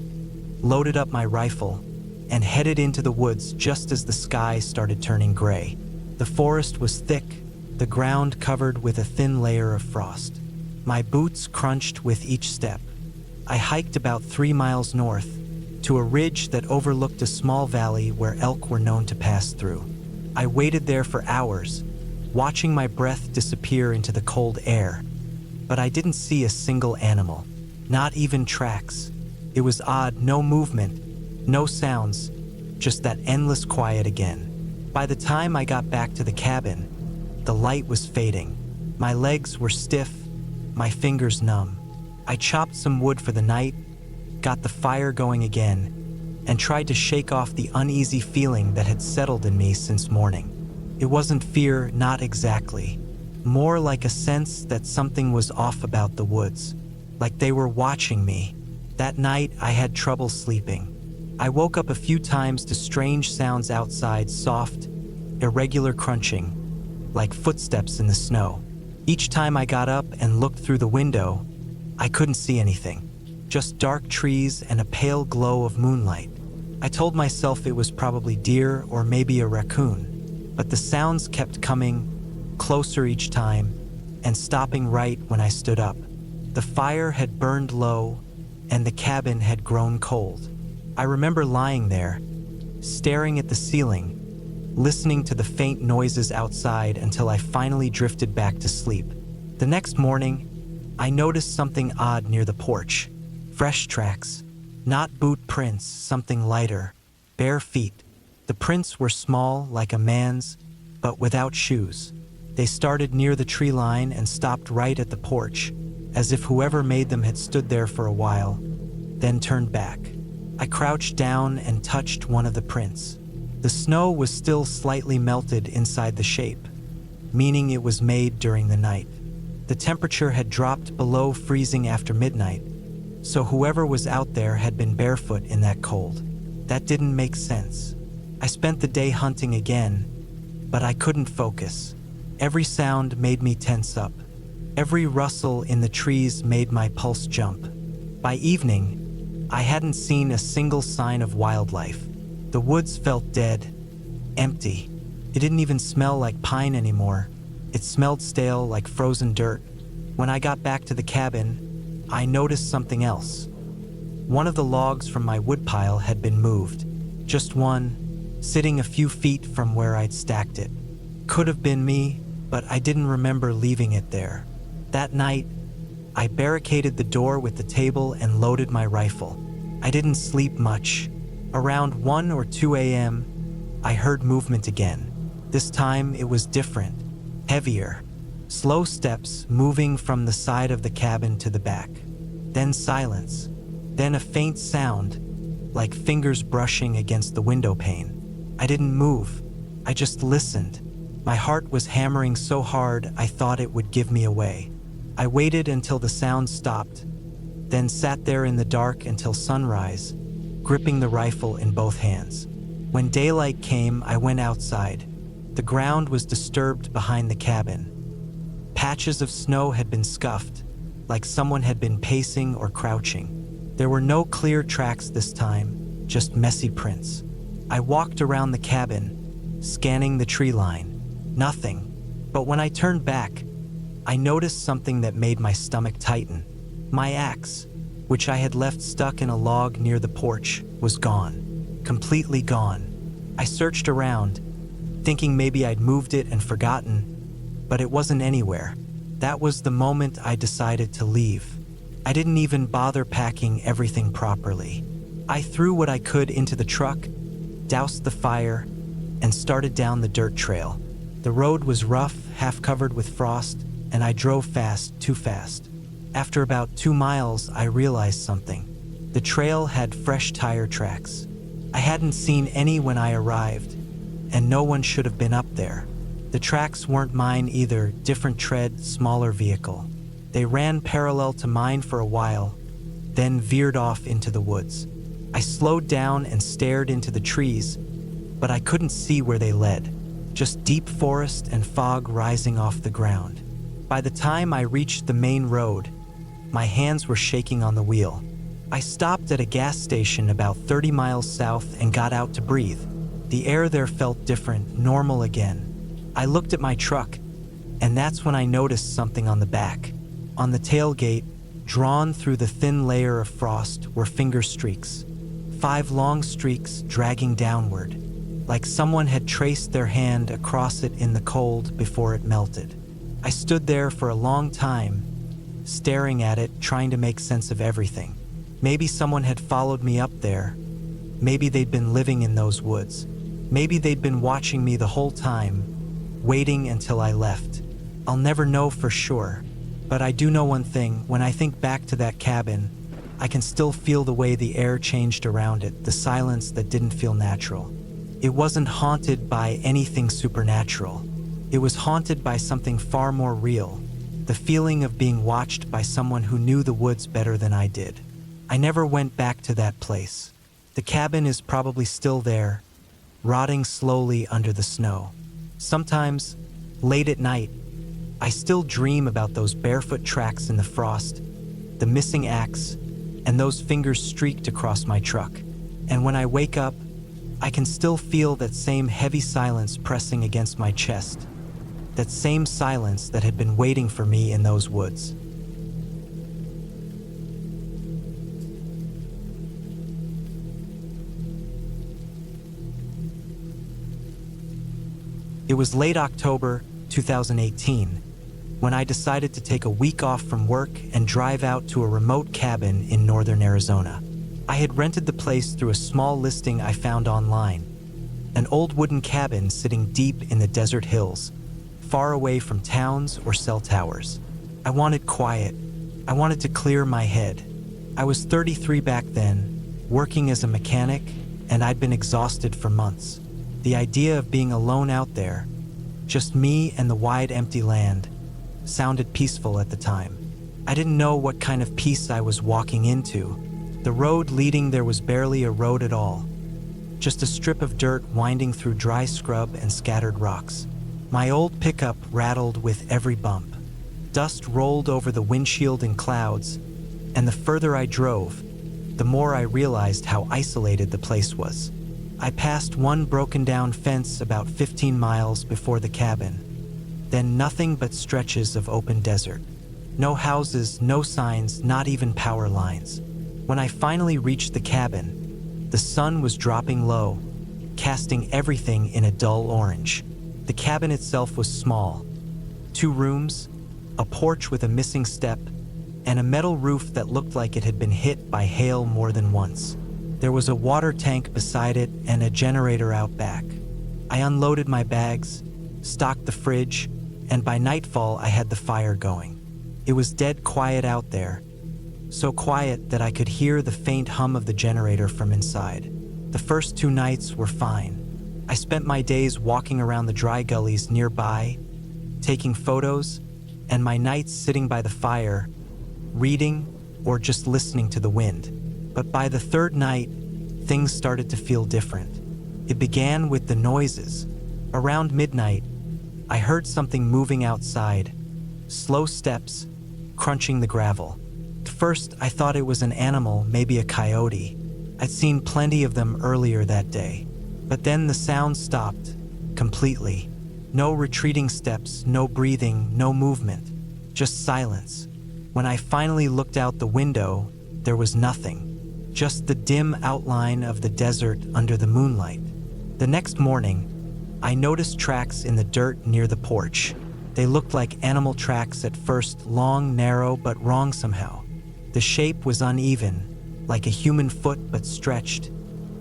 loaded up my rifle, and headed into the woods just as the sky started turning gray. The forest was thick, the ground covered with a thin layer of frost. My boots crunched with each step. I hiked about 3 miles north, to a ridge that overlooked a small valley where elk were known to pass through. I waited there for hours, watching my breath disappear into the cold air. But I didn't see a single animal, not even tracks. It was odd, no movement, no sounds, just that endless quiet again. By the time I got back to the cabin, the light was fading. My legs were stiff, my fingers numb. I chopped some wood for the night, got the fire going again, and tried to shake off the uneasy feeling that had settled in me since morning. It wasn't fear, not exactly. More like a sense that something was off about the woods, like they were watching me. That night, I had trouble sleeping. I woke up a few times to strange sounds outside, soft, irregular crunching, like footsteps in the snow. Each time I got up and looked through the window, I couldn't see anything, just dark trees and a pale glow of moonlight. I told myself it was probably deer or maybe a raccoon, but the sounds kept coming, closer each time, and stopping right when I stood up. The fire had burned low, and the cabin had grown cold. I remember lying there, staring at the ceiling, listening to the faint noises outside until I finally drifted back to sleep. The next morning, I noticed something odd near the porch. Fresh tracks, not boot prints, something lighter, bare feet. The prints were small, like a man's, but without shoes. They started near the tree line and stopped right at the porch, as if whoever made them had stood there for a while, then turned back. I crouched down and touched one of the prints. The snow was still slightly melted inside the shape, meaning it was made during the night. The temperature had dropped below freezing after midnight, so whoever was out there had been barefoot in that cold. That didn't make sense. I spent the day hunting again, but I couldn't focus. Every sound made me tense up. Every rustle in the trees made my pulse jump. By evening, I hadn't seen a single sign of wildlife. The woods felt dead, empty. It didn't even smell like pine anymore. It smelled stale, like frozen dirt. When I got back to the cabin, I noticed something else. One of the logs from my woodpile had been moved. Just one, sitting a few feet from where I'd stacked it. Could have been me, but I didn't remember leaving it there. That night, I barricaded the door with the table and loaded my rifle. I didn't sleep much. Around 1 or 2 a.m., I heard movement again. This time it was different, heavier. Slow steps moving from the side of the cabin to the back. Then silence. Then a faint sound, like fingers brushing against the window pane. I didn't move. I just listened. My heart was hammering so hard I thought it would give me away. I waited until the sound stopped, then sat there in the dark until sunrise, gripping the rifle in both hands. When daylight came, I went outside. The ground was disturbed behind the cabin. Patches of snow had been scuffed, like someone had been pacing or crouching. There were no clear tracks this time, just messy prints. I walked around the cabin, scanning the tree line. Nothing. But when I turned back, I noticed something that made my stomach tighten. My axe, which I had left stuck in a log near the porch, was gone. Completely gone. I searched around, thinking maybe I'd moved it and forgotten, but it wasn't anywhere. That was the moment I decided to leave. I didn't even bother packing everything properly. I threw what I could into the truck, doused the fire, and started down the dirt trail. The road was rough, half covered with frost, and I drove fast, too fast. After about 2 miles, I realized something. The trail had fresh tire tracks. I hadn't seen any when I arrived, and no one should have been up there. The tracks weren't mine either, different tread, smaller vehicle. They ran parallel to mine for a while, then veered off into the woods. I slowed down and stared into the trees, but I couldn't see where they led, just deep forest and fog rising off the ground. By the time I reached the main road, my hands were shaking on the wheel. I stopped at a gas station about 30 miles south and got out to breathe. The air there felt different, normal again. I looked at my truck, and that's when I noticed something on the back. On the tailgate, drawn through the thin layer of frost, were finger streaks. 5 long streaks dragging downward, like someone had traced their hand across it in the cold before it melted. I stood there for a long time, staring at it, trying to make sense of everything. Maybe someone had followed me up there. Maybe they'd been living in those woods. Maybe they'd been watching me the whole time, waiting until I left. I'll never know for sure, but I do know one thing. When I think back to that cabin, I can still feel the way the air changed around it, the silence that didn't feel natural. It wasn't haunted by anything supernatural. It was haunted by something far more real, the feeling of being watched by someone who knew the woods better than I did. I never went back to that place. The cabin is probably still there, rotting slowly under the snow. Sometimes, late at night, I still dream about those barefoot tracks in the frost, the missing axe, and those fingers streaked across my truck. And when I wake up, I can still feel that same heavy silence pressing against my chest, that same silence that had been waiting for me in those woods. It was late October 2018 when I decided to take a week off from work and drive out to a remote cabin in northern Arizona. I had rented the place through a small listing I found online, an old wooden cabin sitting deep in the desert hills, far away from towns or cell towers. I wanted quiet. I wanted to clear my head. I was 33 back then, working as a mechanic, and I'd been exhausted for months. The idea of being alone out there, just me and the wide empty land, sounded peaceful at the time. I didn't know what kind of peace I was walking into. The road leading there was barely a road at all, just a strip of dirt winding through dry scrub and scattered rocks. My old pickup rattled with every bump. Dust rolled over the windshield in clouds, and the further I drove, the more I realized how isolated the place was. I passed one broken-down fence about 15 miles before the cabin, then nothing but stretches of open desert. No houses, no signs, not even power lines. When I finally reached the cabin, the sun was dropping low, casting everything in a dull orange. The cabin itself was small. 2 rooms, a porch with a missing step, and a metal roof that looked like it had been hit by hail more than once. There was a water tank beside it and a generator out back. I unloaded my bags, stocked the fridge, and by nightfall I had the fire going. It was dead quiet out there, so quiet that I could hear the faint hum of the generator from inside. The first 2 nights were fine. I spent my days walking around the dry gullies nearby, taking photos, and my nights sitting by the fire, reading or just listening to the wind. But by the 3rd night, things started to feel different. It began with the noises. Around midnight, I heard something moving outside, slow steps, crunching the gravel. At first, I thought it was an animal, maybe a coyote. I'd seen plenty of them earlier that day. But then the sound stopped, completely. No retreating steps, no breathing, no movement, just silence. When I finally looked out the window, there was nothing, just the dim outline of the desert under the moonlight. The next morning, I noticed tracks in the dirt near the porch. They looked like animal tracks at first, long, narrow, but wrong somehow. The shape was uneven, like a human foot but stretched,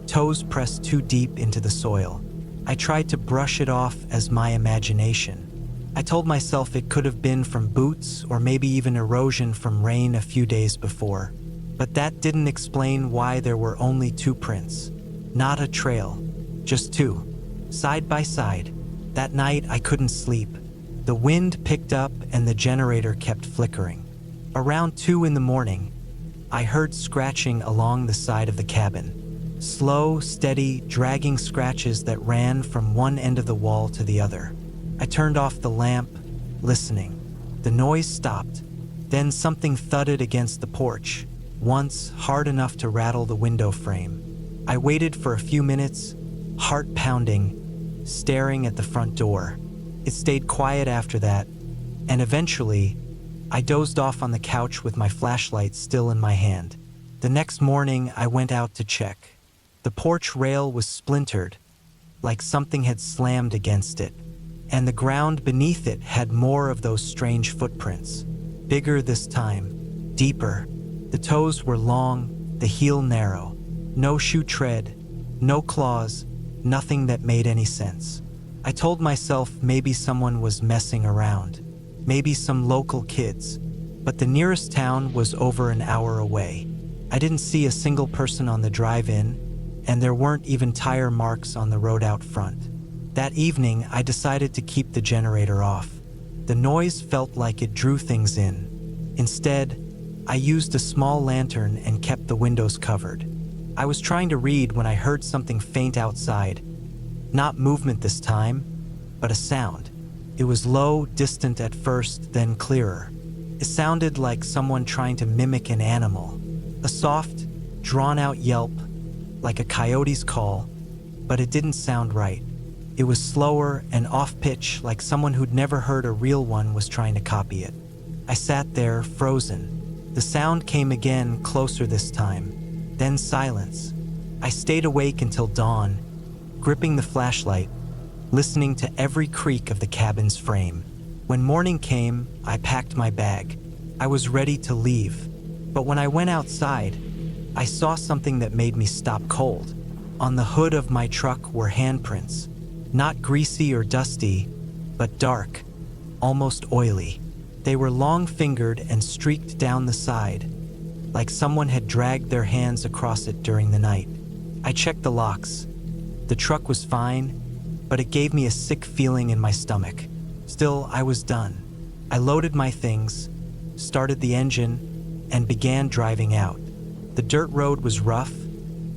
toes pressed too deep into the soil. I tried to brush it off as my imagination. I told myself it could have been from boots or maybe even erosion from rain a few days before. But that didn't explain why there were only 2 prints. Not a trail, just 2, side by side. That night I couldn't sleep. The wind picked up and the generator kept flickering. Around 2 in the morning, I heard scratching along the side of the cabin. Slow, steady, dragging scratches that ran from one end of the wall to the other. I turned off the lamp, listening. The noise stopped. Then something thudded against the porch, once hard enough to rattle the window frame. I waited for a few minutes, heart pounding, staring at the front door. It stayed quiet after that, and eventually, I dozed off on the couch with my flashlight still in my hand. The next morning, I went out to check. The porch rail was splintered, like something had slammed against it, and the ground beneath it had more of those strange footprints. Bigger this time, deeper. The toes were long, the heel narrow. No shoe tread, no claws, nothing that made any sense. I told myself maybe someone was messing around. Maybe some local kids, but the nearest town was over an hour away. I didn't see a single person on the drive-in, and there weren't even tire marks on the road out front. That evening, I decided to keep the generator off. The noise felt like it drew things in. Instead, I used a small lantern and kept the windows covered. I was trying to read when I heard something faint outside. Not movement this time, but a sound. It was low, distant at first, then clearer. It sounded like someone trying to mimic an animal. A soft, drawn-out yelp, like a coyote's call, but it didn't sound right. It was slower and off-pitch, like someone who'd never heard a real one was trying to copy it. I sat there, frozen. The sound came again, closer this time. Then silence. I stayed awake until dawn, gripping the flashlight, listening to every creak of the cabin's frame. When morning came, I packed my bag. I was ready to leave. But when I went outside, I saw something that made me stop cold. On the hood of my truck were handprints. Not greasy or dusty, but dark, almost oily. They were long-fingered and streaked down the side, like someone had dragged their hands across it during the night. I checked the locks. The truck was fine, but it gave me a sick feeling in my stomach. Still, I was done. I loaded my things, started the engine, and began driving out. The dirt road was rough,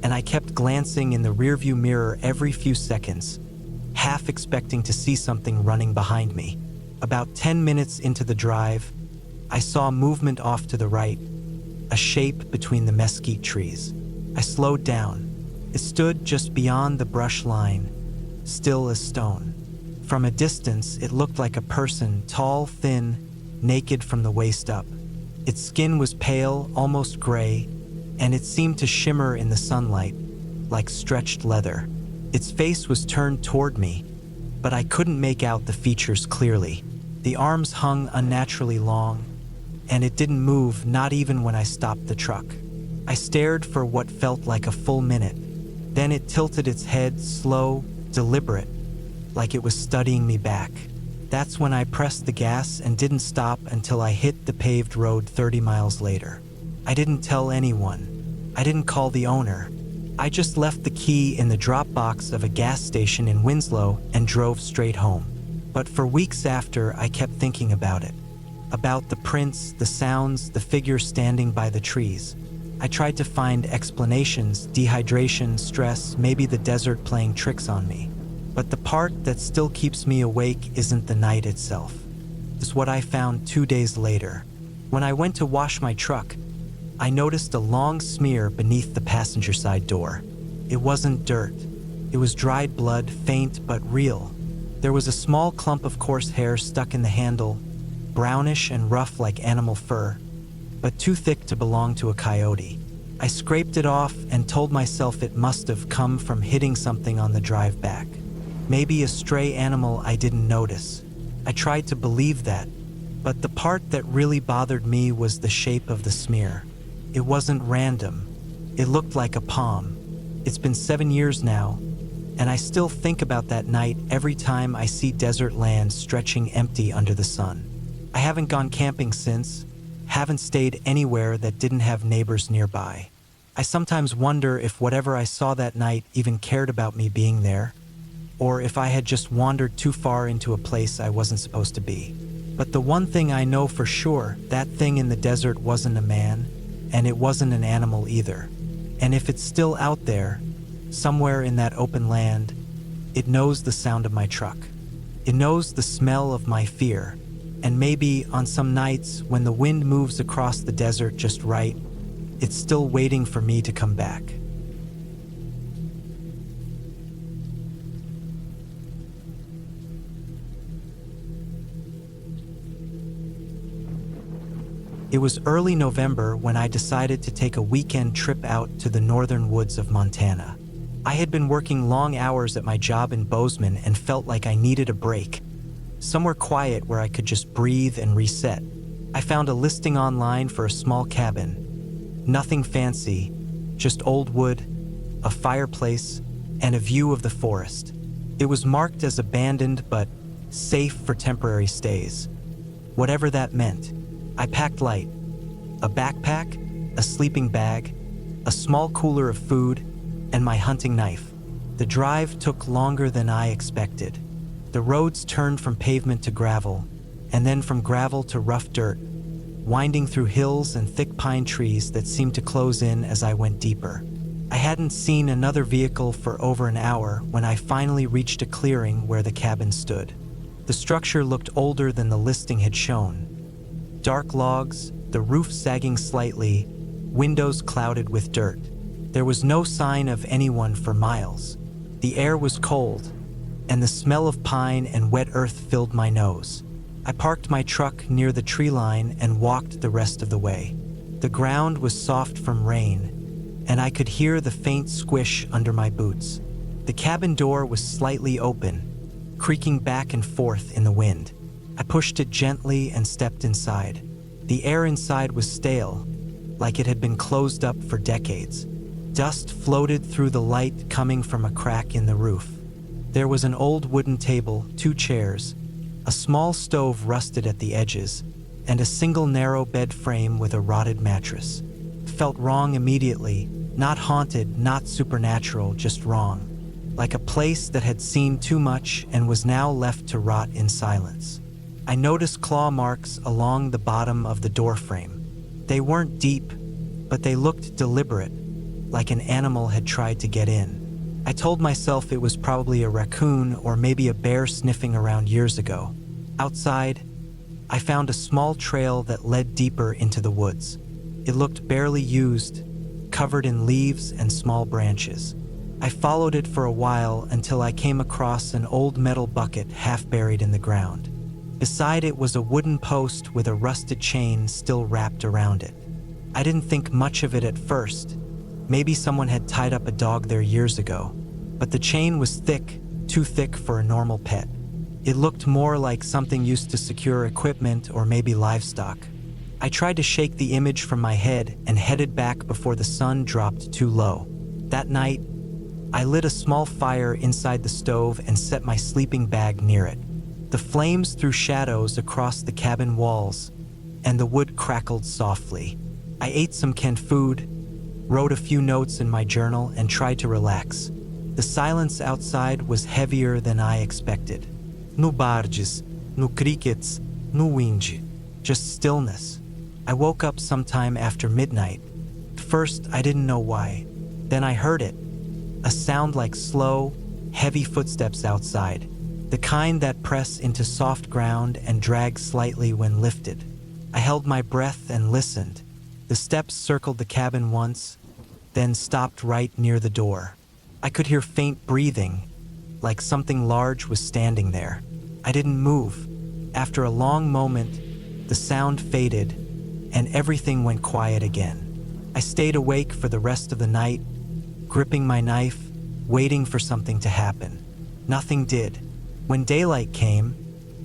and I kept glancing in the rearview mirror every few seconds, half expecting to see something running behind me. About 10 minutes into the drive, I saw movement off to the right, a shape between the mesquite trees. I slowed down. It stood just beyond the brush line, still as stone. From a distance, it looked like a person, tall, thin, naked from the waist up. Its skin was pale, almost gray, and it seemed to shimmer in the sunlight, like stretched leather. Its face was turned toward me, but I couldn't make out the features clearly. The arms hung unnaturally long, and it didn't move, not even when I stopped the truck. I stared for what felt like a full minute. Then it tilted its head, slow, deliberate, like it was studying me back. That's when I pressed the gas and didn't stop until I hit the paved road 30 miles later. I didn't tell anyone. I didn't call the owner. I just left the key in the drop box of a gas station in Winslow and drove straight home. But for weeks after, I kept thinking about it. About the prints, the sounds, the figure standing by the trees. I tried to find explanations, dehydration, stress, maybe the desert playing tricks on me. But the part that still keeps me awake isn't the night itself. It's what I found 2 days later. When I went to wash my truck, I noticed a long smear beneath the passenger side door. It wasn't dirt. It was dried blood, faint but real. There was a small clump of coarse hair stuck in the handle, brownish and rough like animal fur, but too thick to belong to a coyote. I scraped it off and told myself it must have come from hitting something on the drive back. Maybe a stray animal I didn't notice. I tried to believe that, but the part that really bothered me was the shape of the smear. It wasn't random. It looked like a palm. It's been 7 years now, and I still think about that night every time I see desert land stretching empty under the sun. I haven't gone camping since, haven't stayed anywhere that didn't have neighbors nearby. I sometimes wonder if whatever I saw that night even cared about me being there, or if I had just wandered too far into a place I wasn't supposed to be. But the one thing I know for sure, that thing in the desert wasn't a man, and it wasn't an animal either. And if it's still out there, somewhere in that open land, it knows the sound of my truck. It knows the smell of my fear. And maybe on some nights when the wind moves across the desert just right, it's still waiting for me to come back. It was early November when I decided to take a weekend trip out to the northern woods of Montana. I had been working long hours at my job in Bozeman and felt like I needed a break. Somewhere quiet where I could just breathe and reset. I found a listing online for a small cabin. Nothing fancy, just old wood, a fireplace, and a view of the forest. It was marked as abandoned but safe for temporary stays. Whatever that meant. I packed light. A backpack, a sleeping bag, a small cooler of food, and my hunting knife. The drive took longer than I expected. The roads turned from pavement to gravel, and then from gravel to rough dirt, winding through hills and thick pine trees that seemed to close in as I went deeper. I hadn't seen another vehicle for over an hour when I finally reached a clearing where the cabin stood. The structure looked older than the listing had shown. Dark logs, the roof sagging slightly, windows clouded with dirt. There was no sign of anyone for miles. The air was cold, and the smell of pine and wet earth filled my nose. I parked my truck near the tree line and walked the rest of the way. The ground was soft from rain, and I could hear the faint squish under my boots. The cabin door was slightly open, creaking back and forth in the wind. I pushed it gently and stepped inside. The air inside was stale, like it had been closed up for decades. Dust floated through the light coming from a crack in the roof. There was an old wooden table, 2 chairs, a small stove rusted at the edges, and a single narrow bed frame with a rotted mattress. Felt wrong immediately, not haunted, not supernatural, just wrong. Like a place that had seen too much and was now left to rot in silence. I noticed claw marks along the bottom of the doorframe. They weren't deep, but they looked deliberate, like an animal had tried to get in. I told myself it was probably a raccoon or maybe a bear sniffing around years ago. Outside, I found a small trail that led deeper into the woods. It looked barely used, covered in leaves and small branches. I followed it for a while until I came across an old metal bucket half buried in the ground. Beside it was a wooden post with a rusted chain still wrapped around it. I didn't think much of it at first. Maybe someone had tied up a dog there years ago. But the chain was thick, too thick for a normal pet. It looked more like something used to secure equipment or maybe livestock. I tried to shake the image from my head and headed back before the sun dropped too low. That night, I lit a small fire inside the stove and set my sleeping bag near it. The flames threw shadows across the cabin walls, and the wood crackled softly. I ate some canned food, wrote a few notes in my journal, and tried to relax. The silence outside was heavier than I expected. No barges, no crickets, no wind, just stillness. I woke up sometime after midnight. First, I didn't know why. Then I heard it, a sound like slow, heavy footsteps outside. The kind that press into soft ground and drag slightly when lifted. I held my breath and listened. The steps circled the cabin once, then stopped right near the door. I could hear faint breathing, like something large was standing there. I didn't move. After a long moment, the sound faded, and everything went quiet again. I stayed awake for the rest of the night, gripping my knife, waiting for something to happen. Nothing did. When daylight came,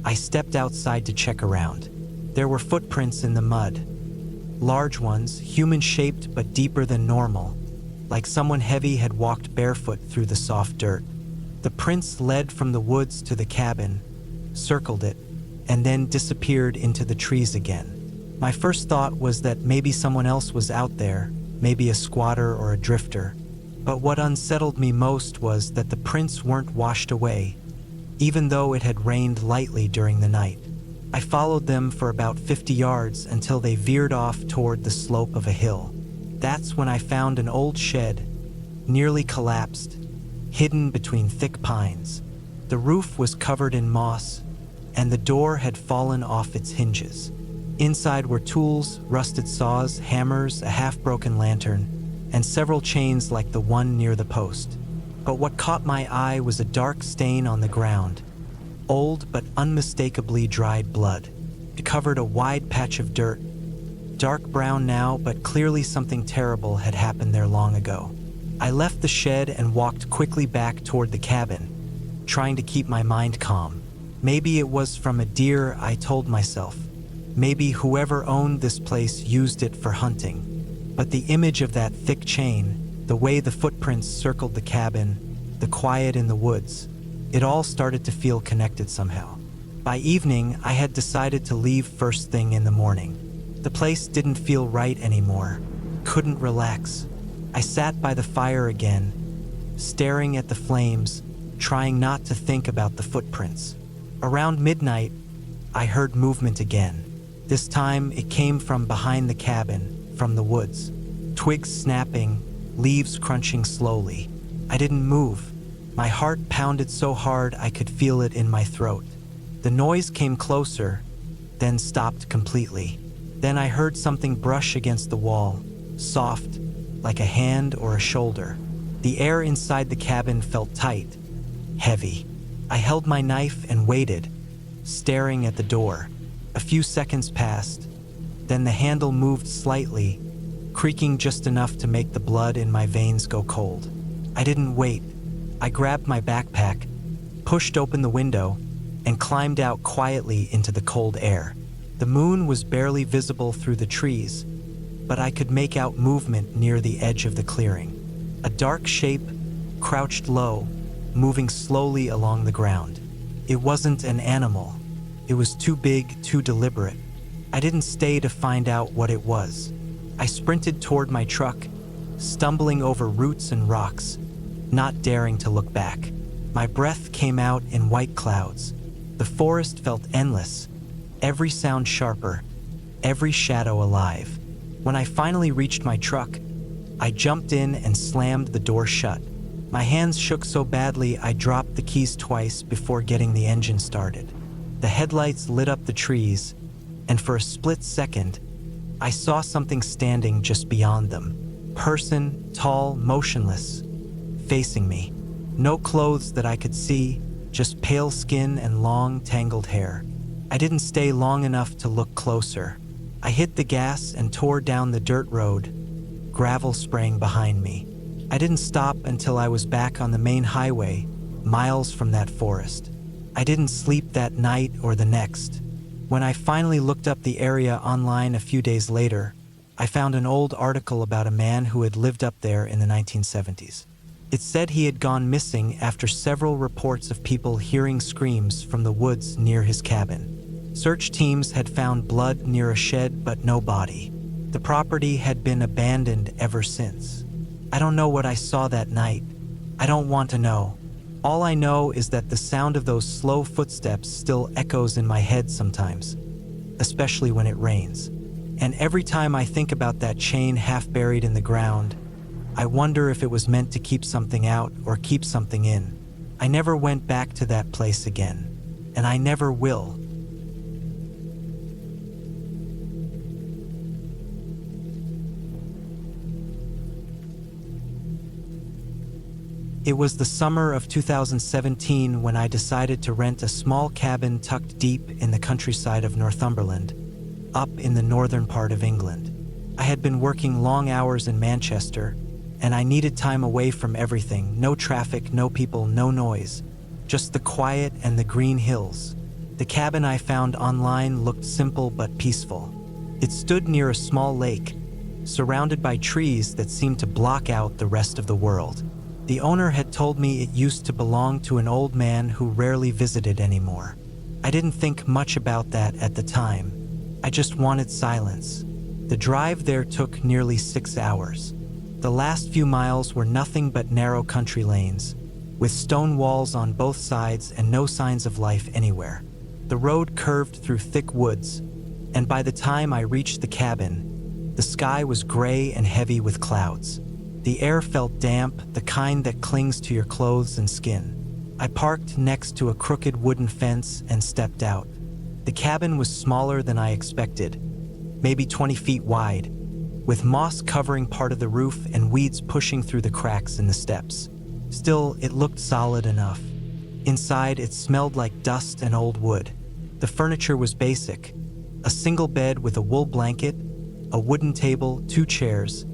I stepped outside to check around. There were footprints in the mud. Large ones, human-shaped but deeper than normal, like someone heavy had walked barefoot through the soft dirt. The prints led from the woods to the cabin, circled it, and then disappeared into the trees again. My first thought was that maybe someone else was out there, maybe a squatter or a drifter. But what unsettled me most was that the prints weren't washed away, even though it had rained lightly during the night. I followed them for about 50 yards until they veered off toward the slope of a hill. That's when I found an old shed, nearly collapsed, hidden between thick pines. The roof was covered in moss, and the door had fallen off its hinges. Inside were tools, rusted saws, hammers, a half-broken lantern, and several chains like the one near the post. But what caught my eye was a dark stain on the ground, old but unmistakably dried blood. It covered a wide patch of dirt, dark brown now, but clearly something terrible had happened there long ago. I left the shed and walked quickly back toward the cabin, trying to keep my mind calm. Maybe it was from a deer, I told myself. Maybe whoever owned this place used it for hunting. But the image of that thick chain, the way the footprints circled the cabin, the quiet in the woods, it all started to feel connected somehow. By evening, I had decided to leave first thing in the morning. The place didn't feel right anymore. Couldn't relax. I sat by the fire again, staring at the flames, trying not to think about the footprints. Around midnight, I heard movement again. This time, it came from behind the cabin, from the woods. Twigs snapping, leaves crunching slowly. I didn't move. My heart pounded so hard I could feel it in my throat. The noise came closer, then stopped completely. Then I heard something brush against the wall, soft, like a hand or a shoulder. The air inside the cabin felt tight, heavy. I held my knife and waited, staring at the door. A few seconds passed, then the handle moved slightly, creaking just enough to make the blood in my veins go cold. I didn't wait. I grabbed my backpack, pushed open the window, and climbed out quietly into the cold air. The moon was barely visible through the trees, but I could make out movement near the edge of the clearing. A dark shape crouched low, moving slowly along the ground. It wasn't an animal. It was too big, too deliberate. I didn't stay to find out what it was. I sprinted toward my truck, stumbling over roots and rocks, not daring to look back. My breath came out in white clouds. The forest felt endless, every sound sharper, every shadow alive. When I finally reached my truck, I jumped in and slammed the door shut. My hands shook so badly I dropped the keys twice before getting the engine started. The headlights lit up the trees, and for a split second, I saw something standing just beyond them. Person, tall, motionless, facing me. No clothes that I could see, just pale skin and long, tangled hair. I didn't stay long enough to look closer. I hit the gas and tore down the dirt road, gravel spraying behind me. I didn't stop until I was back on the main highway, miles from that forest. I didn't sleep that night or the next. When I finally looked up the area online a few days later, I found an old article about a man who had lived up there in the 1970s. It said he had gone missing after several reports of people hearing screams from the woods near his cabin. Search teams had found blood near a shed but no body. The property had been abandoned ever since. I don't know what I saw that night. I don't want to know. All I know is that the sound of those slow footsteps still echoes in my head sometimes, especially when it rains. And every time I think about that chain half buried in the ground, I wonder if it was meant to keep something out or keep something in. I never went back to that place again, and I never will. It was the summer of 2017 when I decided to rent a small cabin tucked deep in the countryside of Northumberland, up in the northern part of England. I had been working long hours in Manchester, and I needed time away from everything. No traffic, no people, no noise. Just the quiet and the green hills. The cabin I found online looked simple but peaceful. It stood near a small lake, surrounded by trees that seemed to block out the rest of the world. The owner had told me it used to belong to an old man who rarely visited anymore. I didn't think much about that at the time. I just wanted silence. The drive there took nearly 6 hours. The last few miles were nothing but narrow country lanes, with stone walls on both sides and no signs of life anywhere. The road curved through thick woods, and by the time I reached the cabin, the sky was gray and heavy with clouds. The air felt damp, the kind that clings to your clothes and skin. I parked next to a crooked wooden fence and stepped out. The cabin was smaller than I expected, maybe 20 feet wide, with moss covering part of the roof and weeds pushing through the cracks in the steps. Still, it looked solid enough. Inside, it smelled like dust and old wood. The furniture was basic: a single bed with a wool blanket, a wooden table, 2 chairs,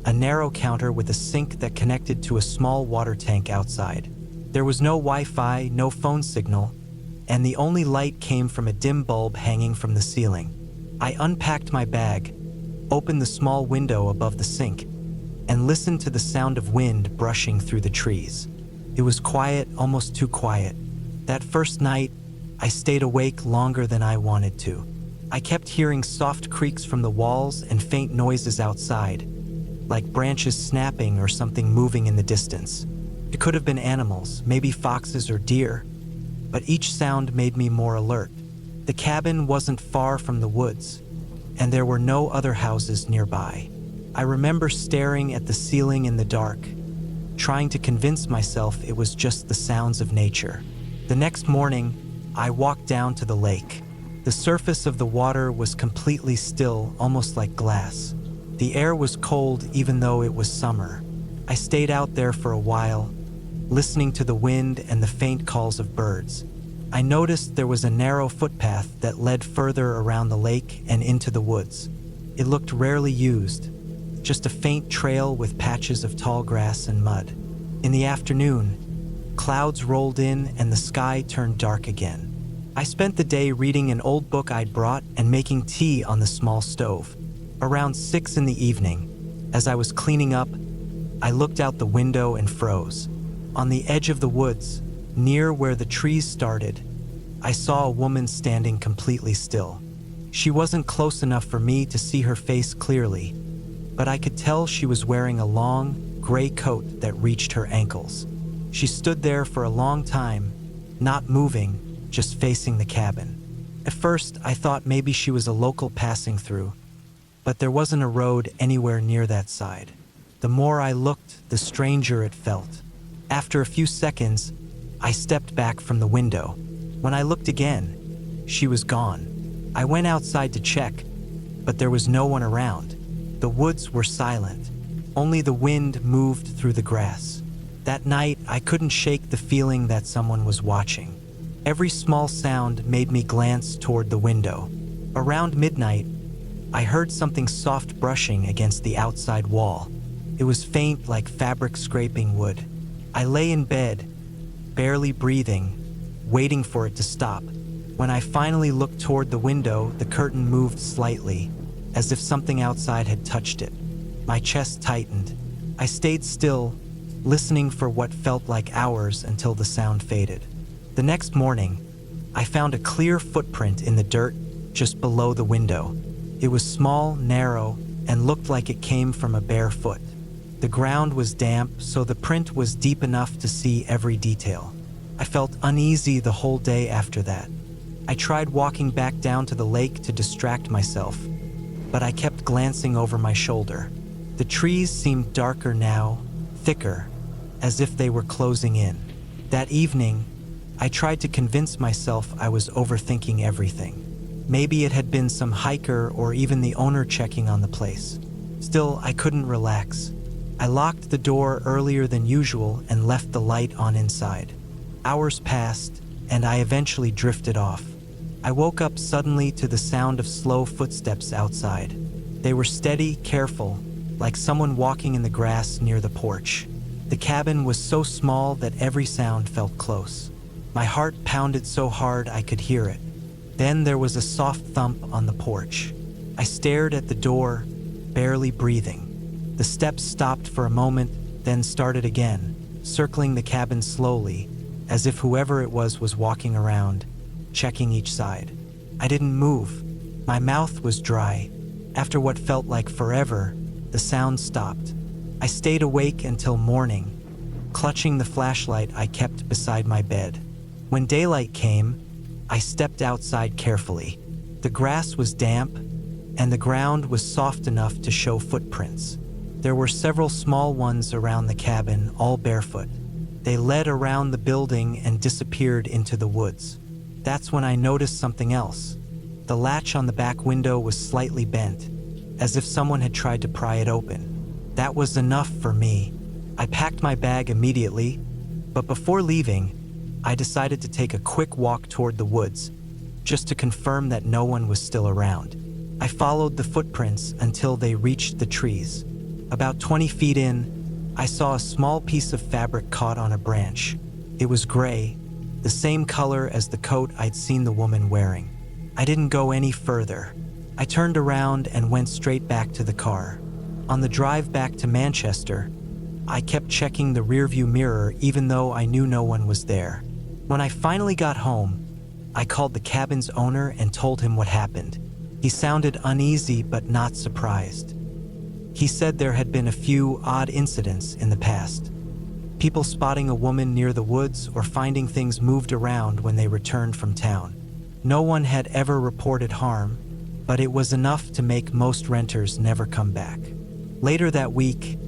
a narrow counter with a sink that connected to a small water tank outside. There was no Wi-Fi, no phone signal, and the only light came from a dim bulb hanging from the ceiling. I unpacked my bag, opened the small window above the sink, and listened to the sound of wind brushing through the trees. It was quiet, almost too quiet. That first night, I stayed awake longer than I wanted to. I kept hearing soft creaks from the walls and faint noises outside, like branches snapping or something moving in the distance. It could have been animals, maybe foxes or deer, but each sound made me more alert. The cabin wasn't far from the woods, and there were no other houses nearby. I remember staring at the ceiling in the dark, trying to convince myself it was just the sounds of nature. The next morning, I walked down to the lake. The surface of the water was completely still, almost like glass. The air was cold even though it was summer. I stayed out there for a while, listening to the wind and the faint calls of birds. I noticed there was a narrow footpath that led further around the lake and into the woods. It looked rarely used, just a faint trail with patches of tall grass and mud. In the afternoon, clouds rolled in and the sky turned dark again. I spent the day reading an old book I'd brought and making tea on the small stove. Around 6 in the evening, as I was cleaning up, I looked out the window and froze. On the edge of the woods, near where the trees started, I saw a woman standing completely still. She wasn't close enough for me to see her face clearly, but I could tell she was wearing a long, gray coat that reached her ankles. She stood there for a long time, not moving, just facing the cabin. At first, I thought maybe she was a local passing through, but there wasn't a road anywhere near that side. The more I looked, the stranger it felt. After a few seconds, I stepped back from the window. When I looked again, she was gone. I went outside to check, but there was no one around. The woods were silent. Only the wind moved through the grass. That night, I couldn't shake the feeling that someone was watching. Every small sound made me glance toward the window. Around midnight, I heard something soft brushing against the outside wall. It was faint, like fabric scraping wood. I lay in bed, barely breathing, waiting for it to stop. When I finally looked toward the window, the curtain moved slightly, as if something outside had touched it. My chest tightened. I stayed still, listening for what felt like hours until the sound faded. The next morning, I found a clear footprint in the dirt just below the window. It was small, narrow, and looked like it came from a bare foot. The ground was damp, so the print was deep enough to see every detail. I felt uneasy the whole day after that. I tried walking back down to the lake to distract myself, but I kept glancing over my shoulder. The trees seemed darker now, thicker, as if they were closing in. That evening, I tried to convince myself I was overthinking everything. Maybe it had been some hiker or even the owner checking on the place. Still, I couldn't relax. I locked the door earlier than usual and left the light on inside. Hours passed, and I eventually drifted off. I woke up suddenly to the sound of slow footsteps outside. They were steady, careful, like someone walking in the grass near the porch. The cabin was so small that every sound felt close. My heart pounded so hard I could hear it. Then there was a soft thump on the porch. I stared at the door, barely breathing. The steps stopped for a moment, then started again, circling the cabin slowly, as if whoever it was walking around, checking each side. I didn't move. My mouth was dry. After what felt like forever, the sound stopped. I stayed awake until morning, clutching the flashlight I kept beside my bed. When daylight came, I stepped outside carefully. The grass was damp, and the ground was soft enough to show footprints. There were several small ones around the cabin, all barefoot. They led around the building and disappeared into the woods. That's when I noticed something else. The latch on the back window was slightly bent, as if someone had tried to pry it open. That was enough for me. I packed my bag immediately, but before leaving, I decided to take a quick walk toward the woods, just to confirm that no one was still around. I followed the footprints until they reached the trees. About 20 feet in, I saw a small piece of fabric caught on a branch. It was gray, the same color as the coat I'd seen the woman wearing. I didn't go any further. I turned around and went straight back to the car. On the drive back to Manchester, I kept checking the rearview mirror even though I knew no one was there. When I finally got home, I called the cabin's owner and told him what happened. He sounded uneasy but not surprised. He said there had been a few odd incidents in the past. People spotting a woman near the woods or finding things moved around when they returned from town. No one had ever reported harm, but it was enough to make most renters never come back. Later that week,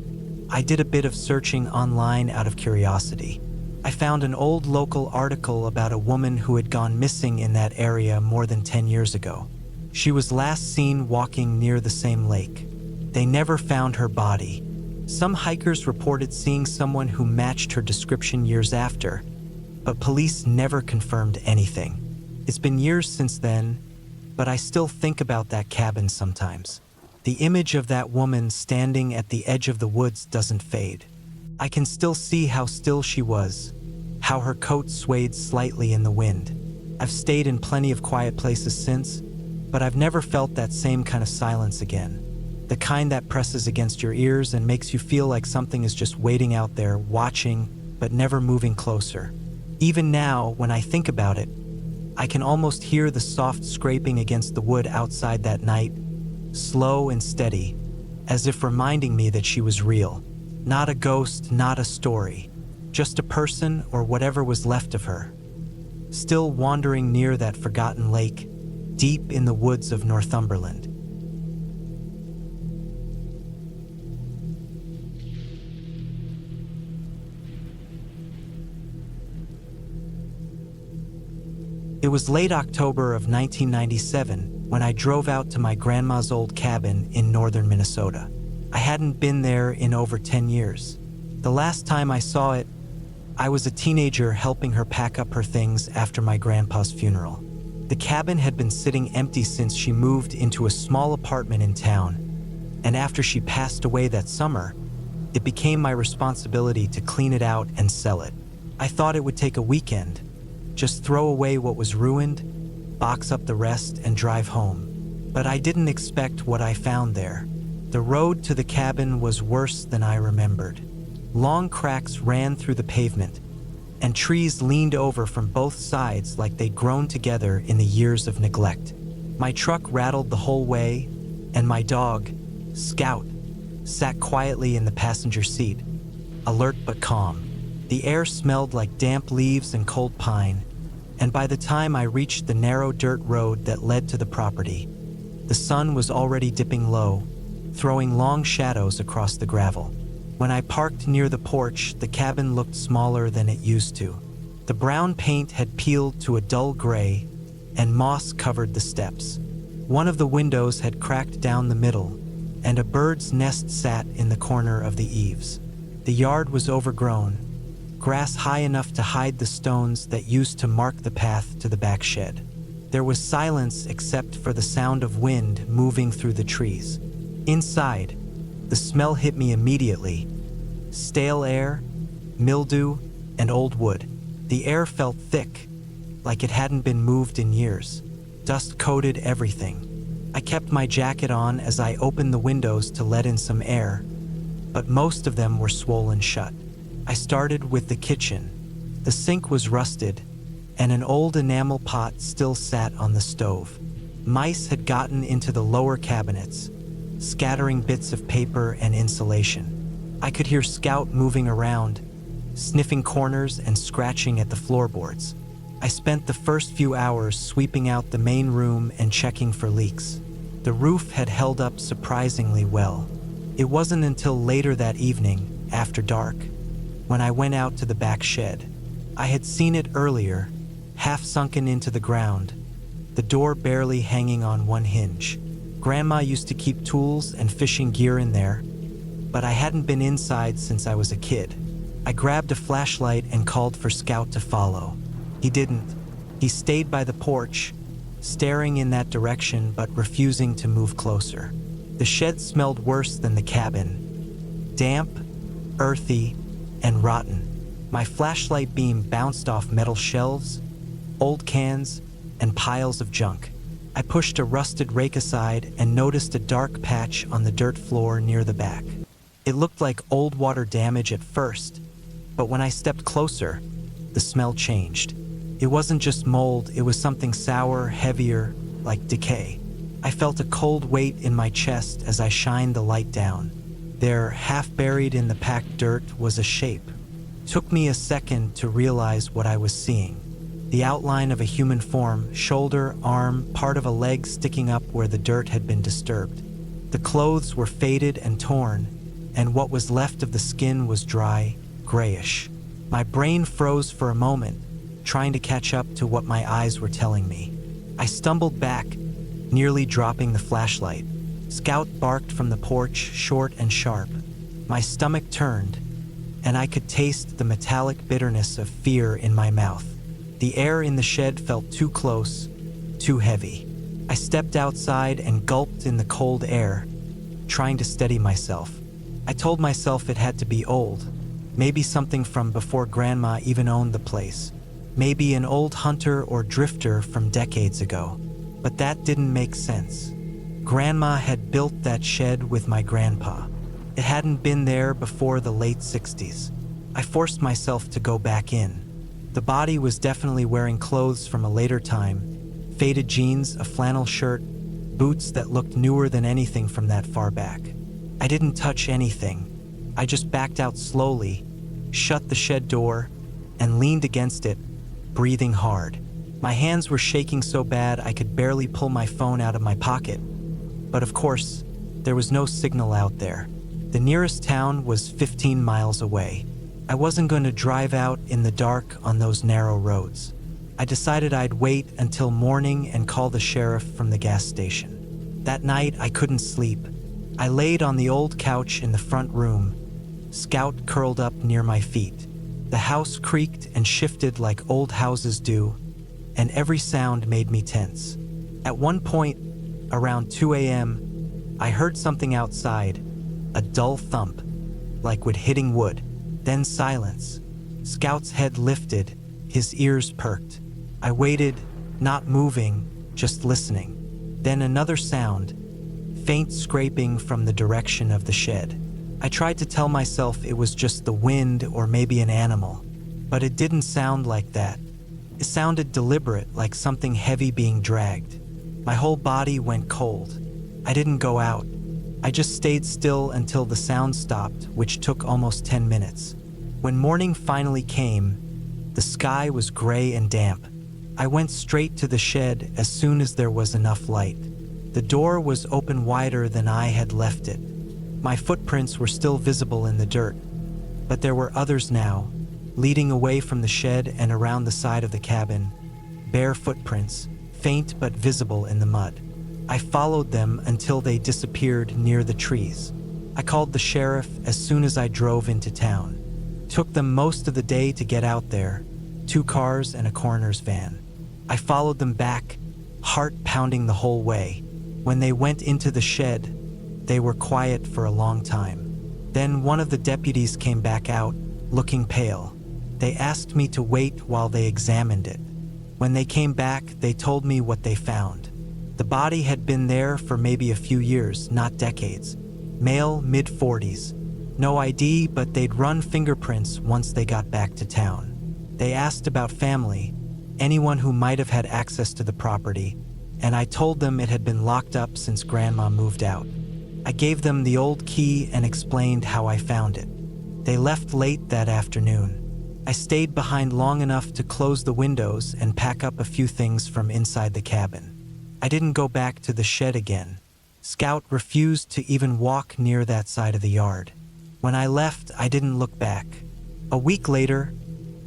I did a bit of searching online out of curiosity. I found an old local article about a woman who had gone missing in that area more than 10 years ago. She was last seen walking near the same lake. They never found her body. Some hikers reported seeing someone who matched her description years after, but police never confirmed anything. It's been years since then, but I still think about that cabin sometimes. The image of that woman standing at the edge of the woods doesn't fade. I can still see how still she was, how her coat swayed slightly in the wind. I've stayed in plenty of quiet places since, but I've never felt that same kind of silence again. The kind that presses against your ears and makes you feel like something is just waiting out there, watching, but never moving closer. Even now, when I think about it, I can almost hear the soft scraping against the wood outside that night, slow and steady, as if reminding me that she was real. Not a ghost, not a story, just a person or whatever was left of her, still wandering near that forgotten lake, deep in the woods of Northumberland. It was late October of 1997 when I drove out to my grandma's old cabin in northern Minnesota. I hadn't been there in over 10 years. The last time I saw it, I was a teenager helping her pack up her things after my grandpa's funeral. The cabin had been sitting empty since she moved into a small apartment in town, and after she passed away that summer, it became my responsibility to clean it out and sell it. I thought it would take a weekend, just throw away what was ruined, box up the rest, and drive home. But I didn't expect what I found there. The road to the cabin was worse than I remembered. Long cracks ran through the pavement, and trees leaned over from both sides like they'd grown together in the years of neglect. My truck rattled the whole way, and my dog, Scout, sat quietly in the passenger seat, alert but calm. The air smelled like damp leaves and cold pine, and by the time I reached the narrow dirt road that led to the property, the sun was already dipping low, throwing long shadows across the gravel. When I parked near the porch, the cabin looked smaller than it used to. The brown paint had peeled to a dull gray, and moss covered the steps. One of the windows had cracked down the middle, and a bird's nest sat in the corner of the eaves. The yard was overgrown, grass high enough to hide the stones that used to mark the path to the back shed. There was silence except for the sound of wind moving through the trees. Inside, the smell hit me immediately. Stale air, mildew, and old wood. The air felt thick, like it hadn't been moved in years. Dust coated everything. I kept my jacket on as I opened the windows to let in some air, but most of them were swollen shut. I started with the kitchen. The sink was rusted, and an old enamel pot still sat on the stove. Mice had gotten into the lower cabinets, scattering bits of paper and insulation. I could hear Scout moving around, sniffing corners and scratching at the floorboards. I spent the first few hours sweeping out the main room and checking for leaks. The roof had held up surprisingly well. It wasn't until later that evening, after dark, when I went out to the back shed. I had seen it earlier, half sunken into the ground, the door barely hanging on one hinge. Grandma used to keep tools and fishing gear in there, but I hadn't been inside since I was a kid. I grabbed a flashlight and called for Scout to follow. He didn't. He stayed by the porch, staring in that direction but refusing to move closer. The shed smelled worse than the cabin. Damp, earthy, and rotten. My flashlight beam bounced off metal shelves, old cans, and piles of junk. I pushed a rusted rake aside and noticed a dark patch on the dirt floor near the back. It looked like old water damage at first, but when I stepped closer, the smell changed. It wasn't just mold, it was something sour, heavier, like decay. I felt a cold weight in my chest as I shined the light down. There, half buried in the packed dirt, was a shape. Took me a second to realize what I was seeing. The outline of a human form, shoulder, arm, part of a leg sticking up where the dirt had been disturbed. The clothes were faded and torn, and what was left of the skin was dry, grayish. My brain froze for a moment, trying to catch up to what my eyes were telling me. I stumbled back, nearly dropping the flashlight. Scout barked from the porch, short and sharp. My stomach turned, and I could taste the metallic bitterness of fear in my mouth. The air in the shed felt too close, too heavy. I stepped outside and gulped in the cold air, trying to steady myself. I told myself it had to be old, maybe something from before Grandma even owned the place, maybe an old hunter or drifter from decades ago. But that didn't make sense. Grandma had built that shed with my grandpa. It hadn't been there before the late 60s. I forced myself to go back in. The body was definitely wearing clothes from a later time, faded jeans, a flannel shirt, boots that looked newer than anything from that far back. I didn't touch anything. I just backed out slowly, shut the shed door, and leaned against it, breathing hard. My hands were shaking so bad I could barely pull my phone out of my pocket. But of course, there was no signal out there. The nearest town was 15 miles away. I wasn't going to drive out in the dark on those narrow roads. I decided I'd wait until morning and call the sheriff from the gas station. That night, I couldn't sleep. I laid on the old couch in the front room, Scout curled up near my feet. The house creaked and shifted like old houses do, and every sound made me tense. At one point, around 2 a.m., I heard something outside, a dull thump, like wood hitting wood. Then silence. Scout's head lifted, his ears perked. I waited, not moving, just listening. Then another sound, faint scraping from the direction of the shed. I tried to tell myself it was just the wind or maybe an animal, but it didn't sound like that. It sounded deliberate, like something heavy being dragged. My whole body went cold. I didn't go out. I just stayed still until the sound stopped, which took almost 10 minutes. When morning finally came, the sky was gray and damp. I went straight to the shed as soon as there was enough light. The door was open wider than I had left it. My footprints were still visible in the dirt, but there were others now, leading away from the shed and around the side of the cabin, bare footprints, faint but visible in the mud. I followed them until they disappeared near the trees. I called the sheriff as soon as I drove into town. Took them most of the day to get out there, 2 cars and a coroner's van. I followed them back, heart pounding the whole way. When they went into the shed, they were quiet for a long time. Then one of the deputies came back out, looking pale. They asked me to wait while they examined it. When they came back, they told me what they found. The body had been there for maybe a few years, not decades. Male, mid-40s. No ID, but they'd run fingerprints once they got back to town. They asked about family, anyone who might have had access to the property, and I told them it had been locked up since Grandma moved out. I gave them the old key and explained how I found it. They left late that afternoon. I stayed behind long enough to close the windows and pack up a few things from inside the cabin. I didn't go back to the shed again. Scout refused to even walk near that side of the yard. When I left, I didn't look back. A week later,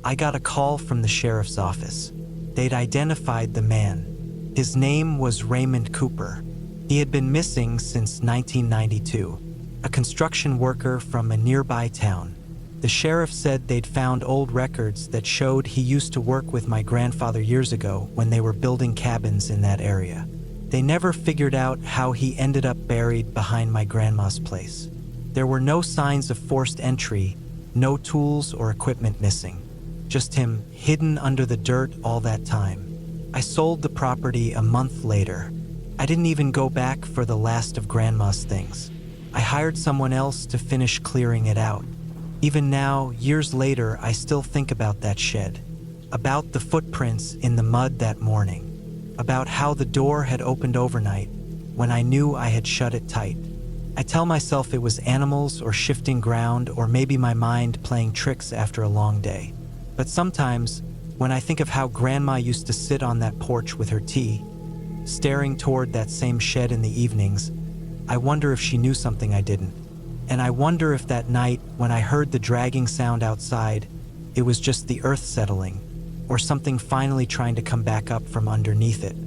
I got a call from the sheriff's office. They'd identified the man. His name was Raymond Cooper. He had been missing since 1992, a construction worker from a nearby town. The sheriff said they'd found old records that showed he used to work with my grandfather years ago when they were building cabins in that area. They never figured out how he ended up buried behind my grandma's place. There were no signs of forced entry, no tools or equipment missing. Just him hidden under the dirt all that time. I sold the property a month later. I didn't even go back for the last of Grandma's things. I hired someone else to finish clearing it out. Even now, years later, I still think about that shed, about the footprints in the mud that morning, about how the door had opened overnight when I knew I had shut it tight. I tell myself it was animals or shifting ground or maybe my mind playing tricks after a long day. But sometimes, when I think of how Grandma used to sit on that porch with her tea, staring toward that same shed in the evenings, I wonder if she knew something I didn't. And I wonder if that night, when I heard the dragging sound outside, it was just the earth settling, or something finally trying to come back up from underneath it.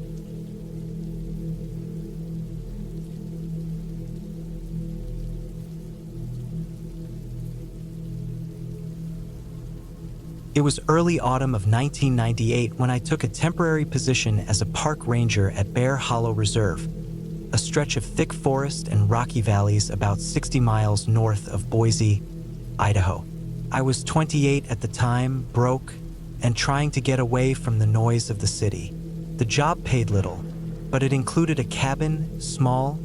It was early autumn of 1998 when I took a temporary position as a park ranger at Bear Hollow Reserve, a stretch of thick forest and rocky valleys about 60 miles north of Boise, Idaho. I was 28 at the time, broke, and trying to get away from the noise of the city. The job paid little, but it included a cabin, small,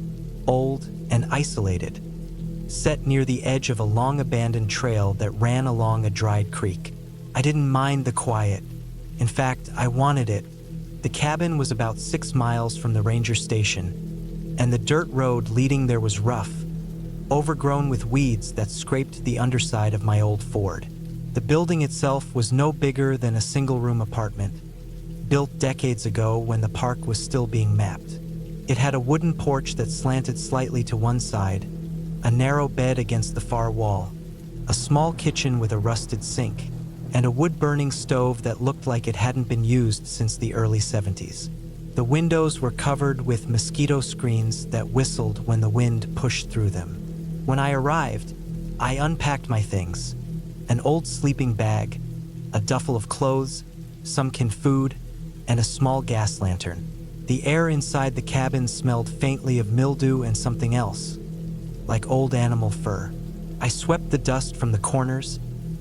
old, and isolated, set near the edge of a long abandoned trail that ran along a dried creek. I didn't mind the quiet. In fact, I wanted it. The cabin was about 6 miles from the ranger station, and the dirt road leading there was rough, overgrown with weeds that scraped the underside of my old Ford. The building itself was no bigger than a single-room apartment, built decades ago when the park was still being mapped. It had a wooden porch that slanted slightly to one side, a narrow bed against the far wall, a small kitchen with a rusted sink, and a wood-burning stove that looked like it hadn't been used since the early 70s. The windows were covered with mosquito screens that whistled when the wind pushed through them. When I arrived, I unpacked my things: an old sleeping bag, a duffel of clothes, some canned food, and a small gas lantern. The air inside the cabin smelled faintly of mildew and something else, like old animal fur. I swept the dust from the corners,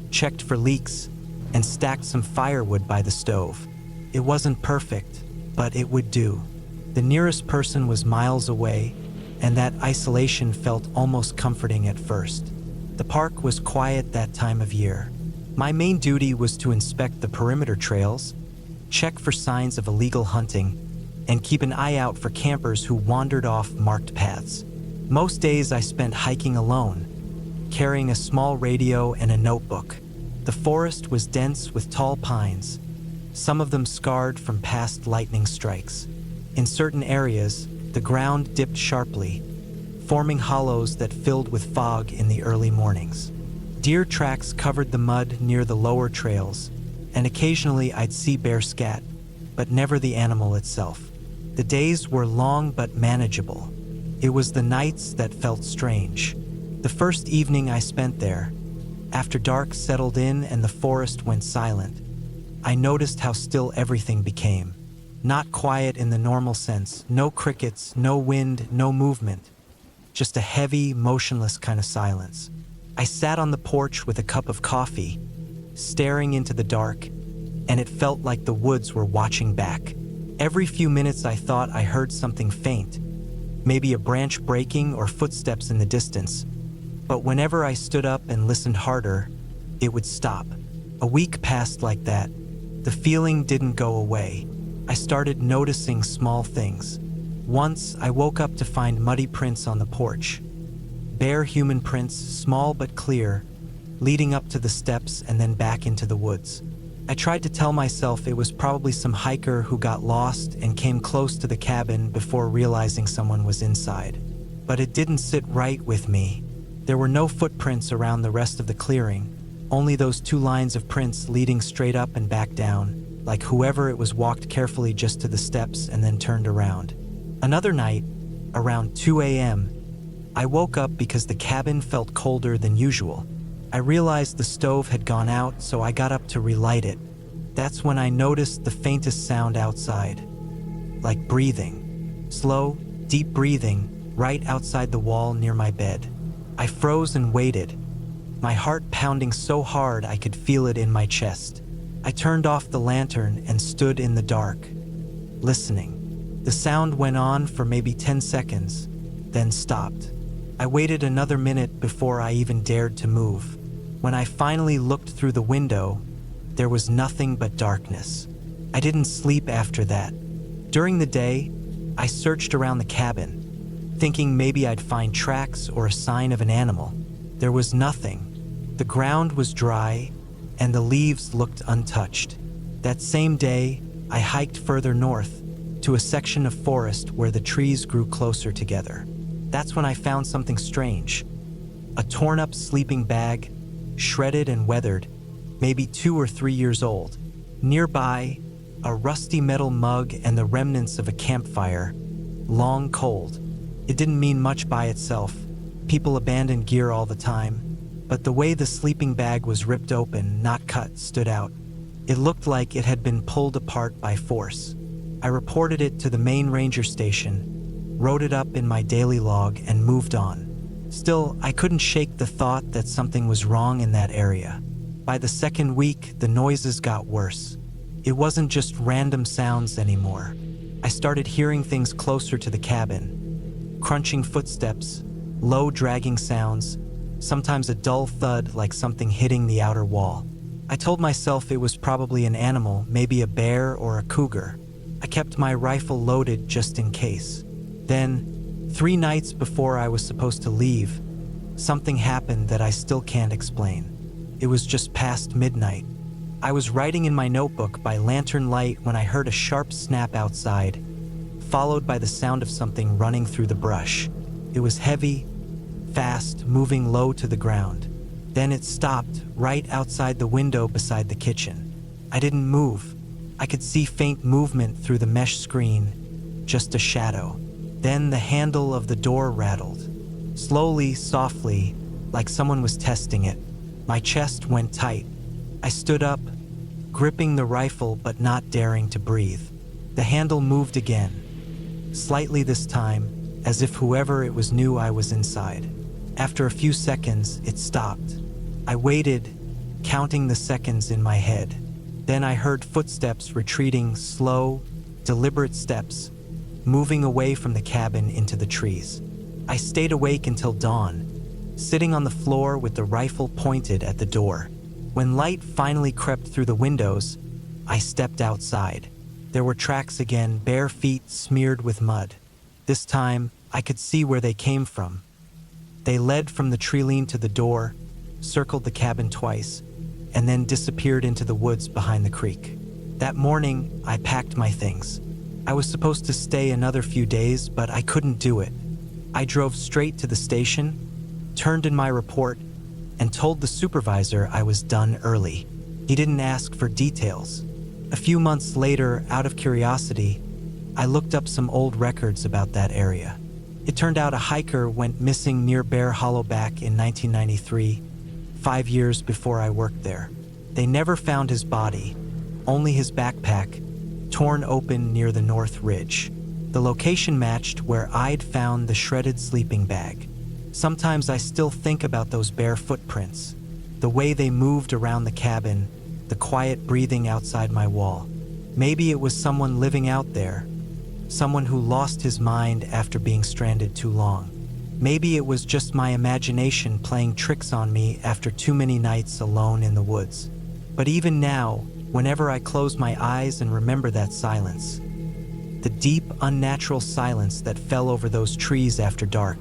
checked for leaks, and stacked some firewood by the stove. It wasn't perfect, but it would do. The nearest person was miles away, and that isolation felt almost comforting at first. The park was quiet that time of year. My main duty was to inspect the perimeter trails, check for signs of illegal hunting, and keep an eye out for campers who wandered off marked paths. Most days I spent hiking alone, carrying a small radio and a notebook. The forest was dense with tall pines, some of them scarred from past lightning strikes. In certain areas, the ground dipped sharply, forming hollows that filled with fog in the early mornings. Deer tracks covered the mud near the lower trails, and occasionally I'd see bear scat, but never the animal itself. The days were long but manageable. It was the nights that felt strange. The first evening I spent there, after dark settled in and the forest went silent, I noticed how still everything became. Not quiet in the normal sense, no crickets, no wind, no movement, just a heavy, motionless kind of silence. I sat on the porch with a cup of coffee, staring into the dark, and it felt like the woods were watching back. Every few minutes I thought I heard something faint, maybe a branch breaking or footsteps in the distance. But whenever I stood up and listened harder, it would stop. A week passed like that. The feeling didn't go away. I started noticing small things. Once, I woke up to find muddy prints on the porch. Bare human prints, small but clear, leading up to the steps and then back into the woods. I tried to tell myself it was probably some hiker who got lost and came close to the cabin before realizing someone was inside. But it didn't sit right with me. There were no footprints around the rest of the clearing, only those 2 lines of prints leading straight up and back down, like whoever it was walked carefully just to the steps and then turned around. Another night, around 2 a.m., I woke up because the cabin felt colder than usual. I realized the stove had gone out, so I got up to relight it. That's when I noticed the faintest sound outside, like breathing. Slow, deep breathing, right outside the wall near my bed. I froze and waited, my heart pounding so hard I could feel it in my chest. I turned off the lantern and stood in the dark, listening. The sound went on for maybe 10 seconds, then stopped. I waited another minute before I even dared to move. When I finally looked through the window, there was nothing but darkness. I didn't sleep after that. During the day, I searched around the cabin, thinking maybe I'd find tracks or a sign of an animal. There was nothing. The ground was dry, and the leaves looked untouched. That same day, I hiked further north, to a section of forest where the trees grew closer together. That's when I found something strange. A torn-up sleeping bag, shredded and weathered, maybe 2 or 3 years old. Nearby, a rusty metal mug and the remnants of a campfire, long cold. It didn't mean much by itself. People abandoned gear all the time, but the way the sleeping bag was ripped open, not cut, stood out. It looked like it had been pulled apart by force. I reported it to the Maine ranger station, wrote it up in my daily log, and moved on. Still, I couldn't shake the thought that something was wrong in that area. By the second week, the noises got worse. It wasn't just random sounds anymore. I started hearing things closer to the cabin. Crunching footsteps, low dragging sounds, sometimes a dull thud like something hitting the outer wall. I told myself it was probably an animal, maybe a bear or a cougar. I kept my rifle loaded just in case. Then, 3 nights before I was supposed to leave, something happened that I still can't explain. It was just past midnight. I was writing in my notebook by lantern light when I heard a sharp snap outside, followed by the sound of something running through the brush. It was heavy, fast, moving low to the ground. Then it stopped right outside the window beside the kitchen. I didn't move. I could see faint movement through the mesh screen, just a shadow. Then the handle of the door rattled. Slowly, softly, like someone was testing it. My chest went tight. I stood up, gripping the rifle but not daring to breathe. The handle moved again, slightly this time, as if whoever it was knew I was inside. After a few seconds, it stopped. I waited, counting the seconds in my head. Then I heard footsteps retreating, slow, deliberate steps, moving away from the cabin into the trees. I stayed awake until dawn, sitting on the floor with the rifle pointed at the door. When light finally crept through the windows, I stepped outside. There were tracks again, bare feet smeared with mud. This time, I could see where they came from. They led from the tree-line to the door, circled the cabin twice, and then disappeared into the woods behind the creek. That morning, I packed my things. I was supposed to stay another few days, but I couldn't do it. I drove straight to the station, turned in my report, and told the supervisor I was done early. He didn't ask for details. A few months later, out of curiosity, I looked up some old records about that area. It turned out a hiker went missing near Bear Hollow back in 1993, 5 years before I worked there. They never found his body, only his backpack, torn open near the North Ridge. The location matched where I'd found the shredded sleeping bag. Sometimes I still think about those bare footprints, the way they moved around the cabin, the quiet breathing outside my wall. Maybe it was someone living out there, someone who lost his mind after being stranded too long. Maybe it was just my imagination playing tricks on me after too many nights alone in the woods. But even now, whenever I close my eyes and remember that silence, the deep, unnatural silence that fell over those trees after dark,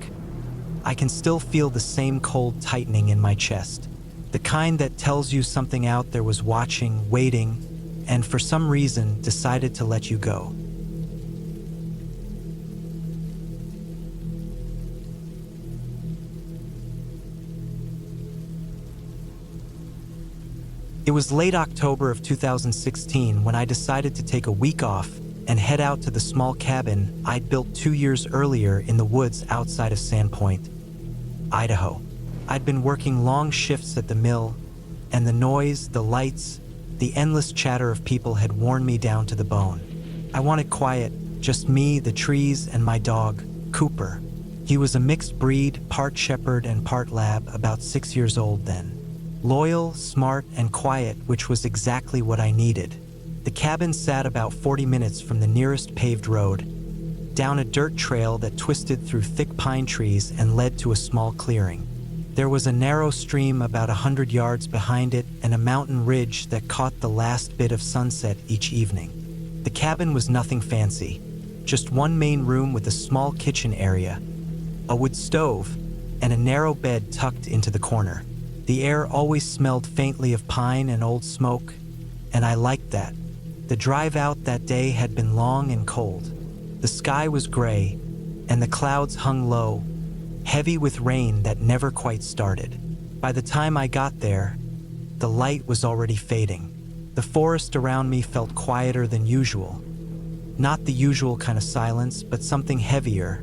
I can still feel the same cold tightening in my chest. The kind that tells you something out there was watching, waiting, and for some reason decided to let you go. It was late October of 2016 when I decided to take a week off and head out to the small cabin I'd built 2 years earlier in the woods outside of Sandpoint, Idaho. I'd been working long shifts at the mill, and the noise, the lights, the endless chatter of people had worn me down to the bone. I wanted quiet, just me, the trees, and my dog, Cooper. He was a mixed breed, part shepherd and part lab, about 6 years old then. Loyal, smart, and quiet, which was exactly what I needed. The cabin sat about 40 minutes from the nearest paved road, down a dirt trail that twisted through thick pine trees and led to a small clearing. There was a narrow stream about 100 yards behind it and a mountain ridge that caught the last bit of sunset each evening. The cabin was nothing fancy, just one main room with a small kitchen area, a wood stove, and a narrow bed tucked into the corner. The air always smelled faintly of pine and old smoke, and I liked that. The drive out that day had been long and cold. The sky was gray, and the clouds hung low, heavy with rain that never quite started. By the time I got there, the light was already fading. The forest around me felt quieter than usual. Not the usual kind of silence, but something heavier,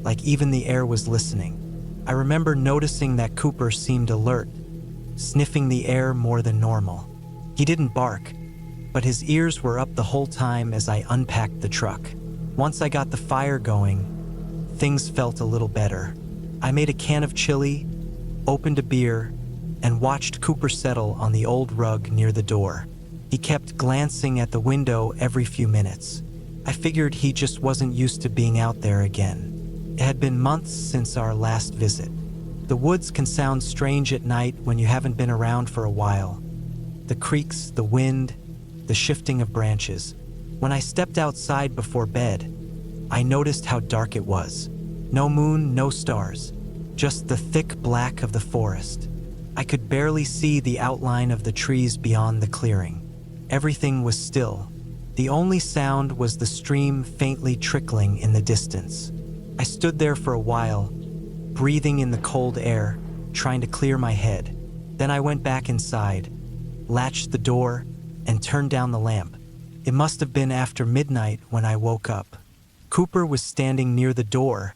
like even the air was listening. I remember noticing that Cooper seemed alert, sniffing the air more than normal. He didn't bark, but his ears were up the whole time as I unpacked the truck. Once I got the fire going, things felt a little better. I made a can of chili, opened a beer, and watched Cooper settle on the old rug near the door. He kept glancing at the window every few minutes. I figured he just wasn't used to being out there again. It had been months since our last visit. The woods can sound strange at night when you haven't been around for a while. The creaks, the wind, the shifting of branches. When I stepped outside before bed, I noticed how dark it was. No moon, no stars, just the thick black of the forest. I could barely see the outline of the trees beyond the clearing. Everything was still. The only sound was the stream faintly trickling in the distance. I stood there for a while, breathing in the cold air, trying to clear my head. Then I went back inside, latched the door, and turned down the lamp. It must have been after midnight when I woke up. Cooper was standing near the door,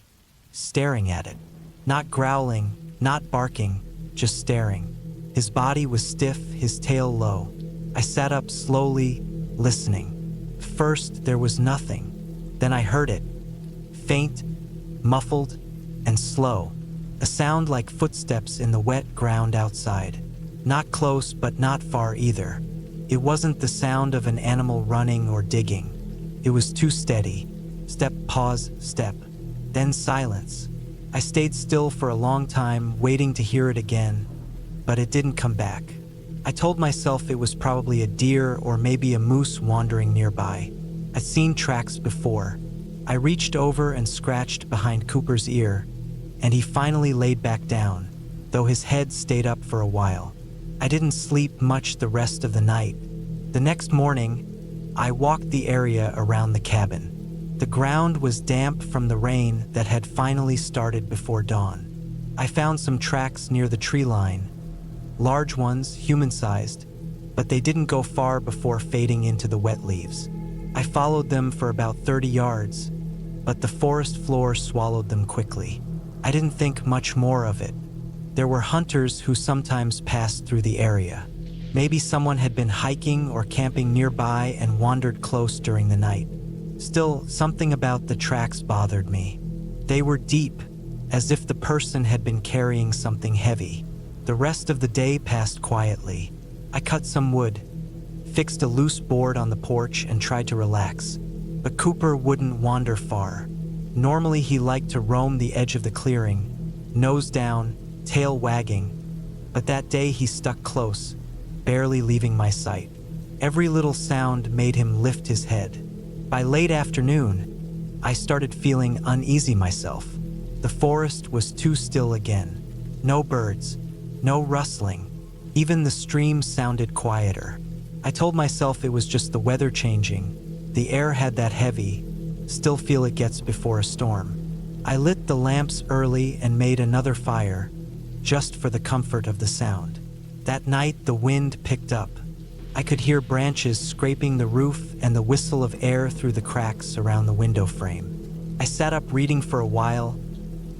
staring at it. Not growling, not barking, just staring. His body was stiff, his tail low. I sat up slowly, listening. First, there was nothing. Then I heard it. Faint, muffled, and slow. A sound like footsteps in the wet ground outside. Not close, but not far either. It wasn't the sound of an animal running or digging. It was too steady. Step, pause, step. Then silence. I stayed still for a long time, waiting to hear it again, but it didn't come back. I told myself it was probably a deer or maybe a moose wandering nearby. I'd seen tracks before. I reached over and scratched behind Cooper's ear, and he finally laid back down, though his head stayed up for a while. I didn't sleep much the rest of the night. The next morning, I walked the area around the cabin. The ground was damp from the rain that had finally started before dawn. I found some tracks near the tree line, large ones, human-sized, but they didn't go far before fading into the wet leaves. I followed them for about 30 yards, but the forest floor swallowed them quickly. I didn't think much more of it. There were hunters who sometimes passed through the area. Maybe someone had been hiking or camping nearby and wandered close during the night. Still, something about the tracks bothered me. They were deep, as if the person had been carrying something heavy. The rest of the day passed quietly. I cut some wood, fixed a loose board on the porch, and tried to relax. But Cooper wouldn't wander far. Normally he liked to roam the edge of the clearing, nose down, tail wagging, but that day he stuck close, barely leaving my sight. Every little sound made him lift his head. By late afternoon, I started feeling uneasy myself. The forest was too still again. No birds, no rustling, Even the stream sounded quieter. I told myself it was just the weather changing. The air had that heavy, still feel it gets before a storm. I lit the lamps early and made another fire, just for the comfort of the sound. That night, the wind picked up. I could hear branches scraping the roof and the whistle of air through the cracks around the window frame. I sat up reading for a while,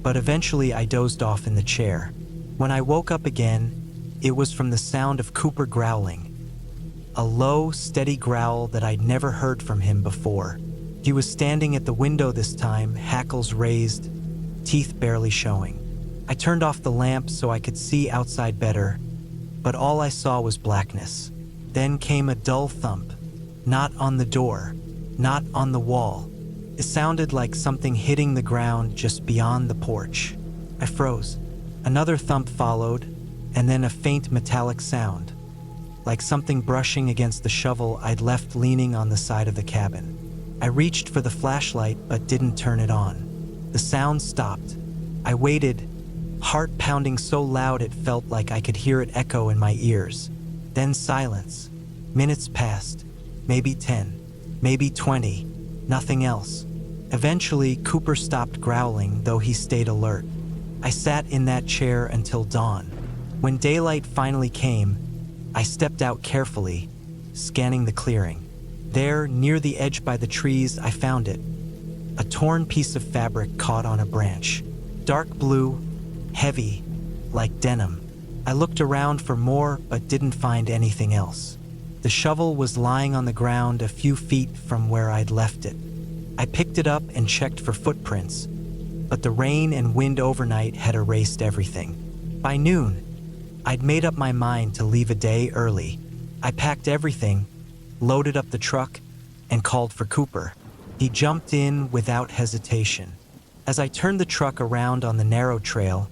but eventually I dozed off in the chair. When I woke up again, it was from the sound of Cooper growling. A low, steady growl that I'd never heard from him before. He was standing at the window this time, hackles raised, teeth barely showing. I turned off the lamp so I could see outside better, but all I saw was blackness. Then came a dull thump. Not on the door, not on the wall. It sounded like something hitting the ground just beyond the porch. I froze. Another thump followed, and then a faint metallic sound, like something brushing against the shovel I'd left leaning on the side of the cabin. I reached for the flashlight but didn't turn it on. The sound stopped. I waited, heart pounding so loud it felt like I could hear it echo in my ears. Then silence. Minutes passed, maybe 10, maybe 20, nothing else. Eventually, Cooper stopped growling, though he stayed alert. I sat in that chair until dawn. When daylight finally came, I stepped out carefully, scanning the clearing. There, near the edge by the trees, I found it. A torn piece of fabric caught on a branch. Dark blue, heavy, like denim. I looked around for more, but didn't find anything else. The shovel was lying on the ground a few feet from where I'd left it. I picked it up and checked for footprints, but the rain and wind overnight had erased everything. By noon, I'd made up my mind to leave a day early. I packed everything, loaded up the truck, and called for Cooper. He jumped in without hesitation. As I turned the truck around on the narrow trail,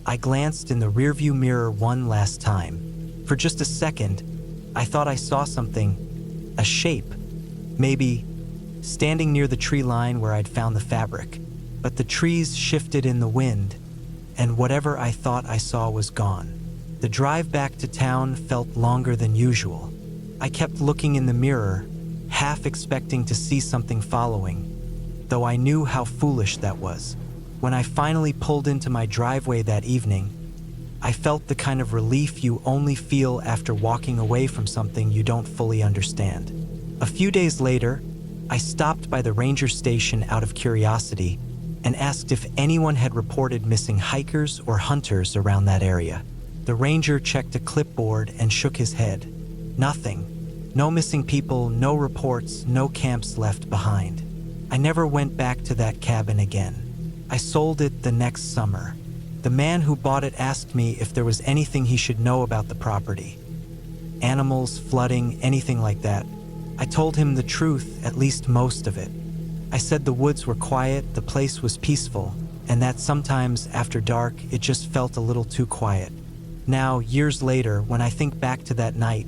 I glanced in the rearview mirror one last time. For just a second, I thought I saw something, a shape, maybe standing near the tree line where I'd found the fabric. But the trees shifted in the wind, and whatever I thought I saw was gone. The drive back to town felt longer than usual. I kept looking in the mirror, half expecting to see something following, though I knew how foolish that was. When I finally pulled into my driveway that evening, I felt the kind of relief you only feel after walking away from something you don't fully understand. A few days later, I stopped by the ranger station out of curiosity and asked if anyone had reported missing hikers or hunters around that area. The ranger checked a clipboard and shook his head. Nothing. No missing people, no reports, no camps left behind. I never went back to that cabin again. I sold it the next summer. The man who bought it asked me if there was anything he should know about the property. Animals, flooding, anything like that. I told him the truth, at least most of it. I said the woods were quiet, the place was peaceful, and that sometimes, after dark, it just felt a little too quiet. Now, years later, when I think back to that night,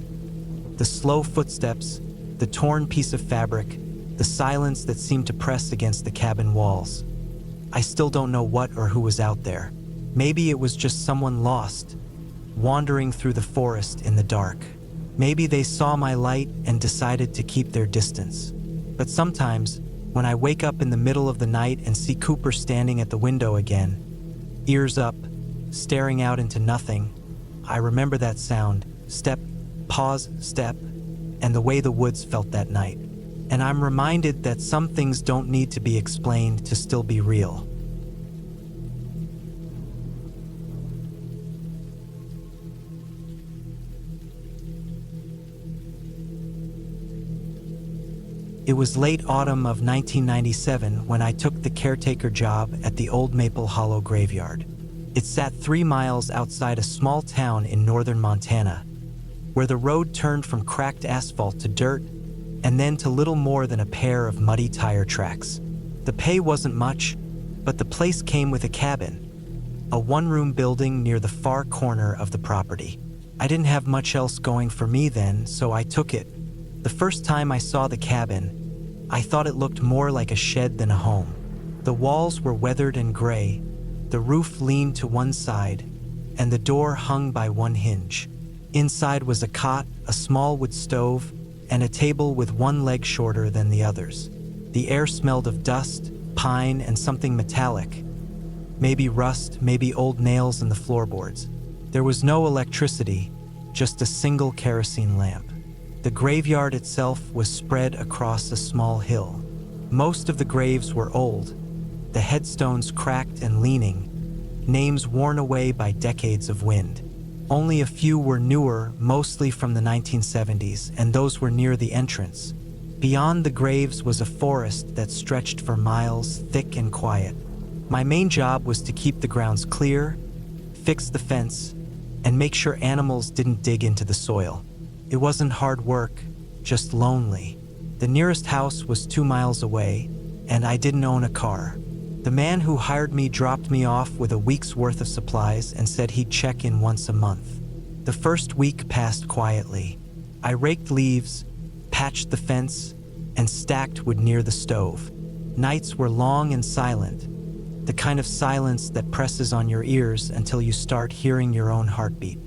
the slow footsteps, the torn piece of fabric, the silence that seemed to press against the cabin walls, I still don't know what or who was out there. Maybe it was just someone lost, wandering through the forest in the dark. Maybe they saw my light and decided to keep their distance. But sometimes, when I wake up in the middle of the night and see Cooper standing at the window again, ears up, staring out into nothing, I remember that sound, step, pause, step, and the way the woods felt that night. And I'm reminded that some things don't need to be explained to still be real. It was late autumn of 1997 when I took the caretaker job at the Old Maple Hollow graveyard. It sat 3 miles outside a small town in northern Montana, where the road turned from cracked asphalt to dirt and then to little more than a pair of muddy tire tracks. The pay wasn't much, but the place came with a cabin, a one-room building near the far corner of the property. I didn't have much else going for me then, so I took it. The first time I saw the cabin, I thought it looked more like a shed than a home. The walls were weathered and gray, the roof leaned to one side, and the door hung by one hinge. Inside was a cot, a small wood stove, and a table with one leg shorter than the others. The air smelled of dust, pine, and something metallic. Maybe rust, maybe old nails in the floorboards. There was no electricity, just a single kerosene lamp. The graveyard itself was spread across a small hill. Most of the graves were old, the headstones cracked and leaning, names worn away by decades of wind. Only a few were newer, mostly from the 1970s, and those were near the entrance. Beyond the graves was a forest that stretched for miles, thick and quiet. My main job was to keep the grounds clear, fix the fence, and make sure animals didn't dig into the soil. It wasn't hard work, just lonely. The nearest house was 2 miles away, and I didn't own a car. The man who hired me dropped me off with a week's worth of supplies and said he'd check in once a month. The first week passed quietly. I raked leaves, patched the fence, and stacked wood near the stove. Nights were long and silent, the kind of silence that presses on your ears until you start hearing your own heartbeat.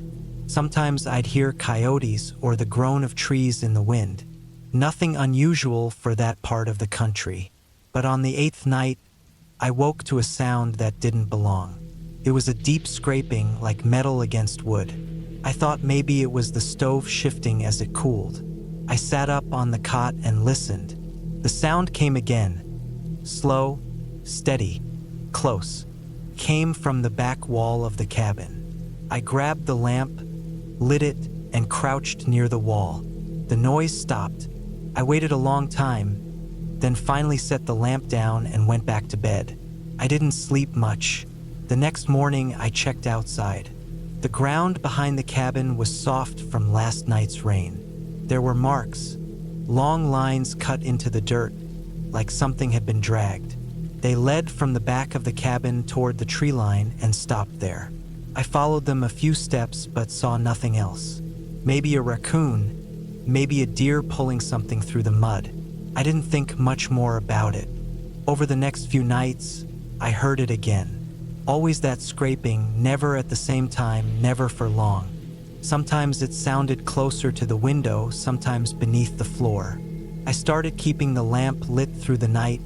Sometimes I'd hear coyotes or the groan of trees in the wind. Nothing unusual for that part of the country. But on the 8th night, I woke to a sound that didn't belong. It was a deep scraping like metal against wood. I thought maybe it was the stove shifting as it cooled. I sat up on the cot and listened. The sound came again. Slow, steady, close. Came from the back wall of the cabin. I grabbed the lamp, lit it, and crouched near the wall. The noise stopped. I waited a long time, then finally set the lamp down and went back to bed. I didn't sleep much. The next morning, I checked outside. The ground behind the cabin was soft from last night's rain. There were marks, long lines cut into the dirt, like something had been dragged. They led from the back of the cabin toward the tree line and stopped there. I followed them a few steps but saw nothing else. Maybe a raccoon, maybe a deer pulling something through the mud. I didn't think much more about it. Over the next few nights, I heard it again. Always that scraping, never at the same time, never for long. Sometimes it sounded closer to the window, sometimes beneath the floor. I started keeping the lamp lit through the night,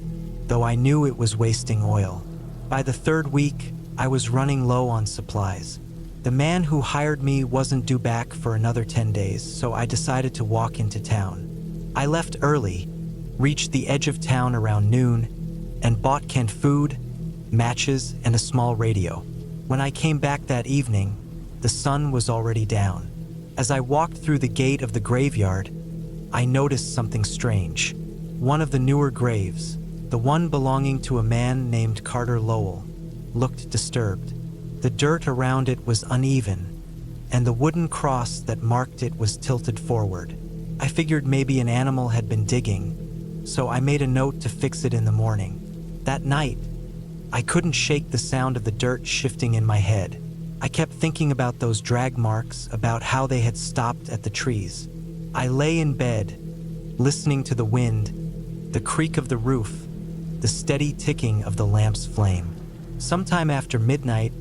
though I knew it was wasting oil. By the 3rd week, I was running low on supplies. The man who hired me wasn't due back for another 10 days, so I decided to walk into town. I left early, reached the edge of town around noon, and bought canned food, matches, and a small radio. When I came back that evening, the sun was already down. As I walked through the gate of the graveyard, I noticed something strange. One of the newer graves, the one belonging to a man named Carter Lowell, looked disturbed. The dirt around it was uneven, and the wooden cross that marked it was tilted forward. I figured maybe an animal had been digging, so I made a note to fix it in the morning. That night, I couldn't shake the sound of the dirt shifting in my head. I kept thinking about those drag marks, about how they had stopped at the trees. I lay in bed, listening to the wind, the creak of the roof, the steady ticking of the lamp's flame. Sometime after midnight,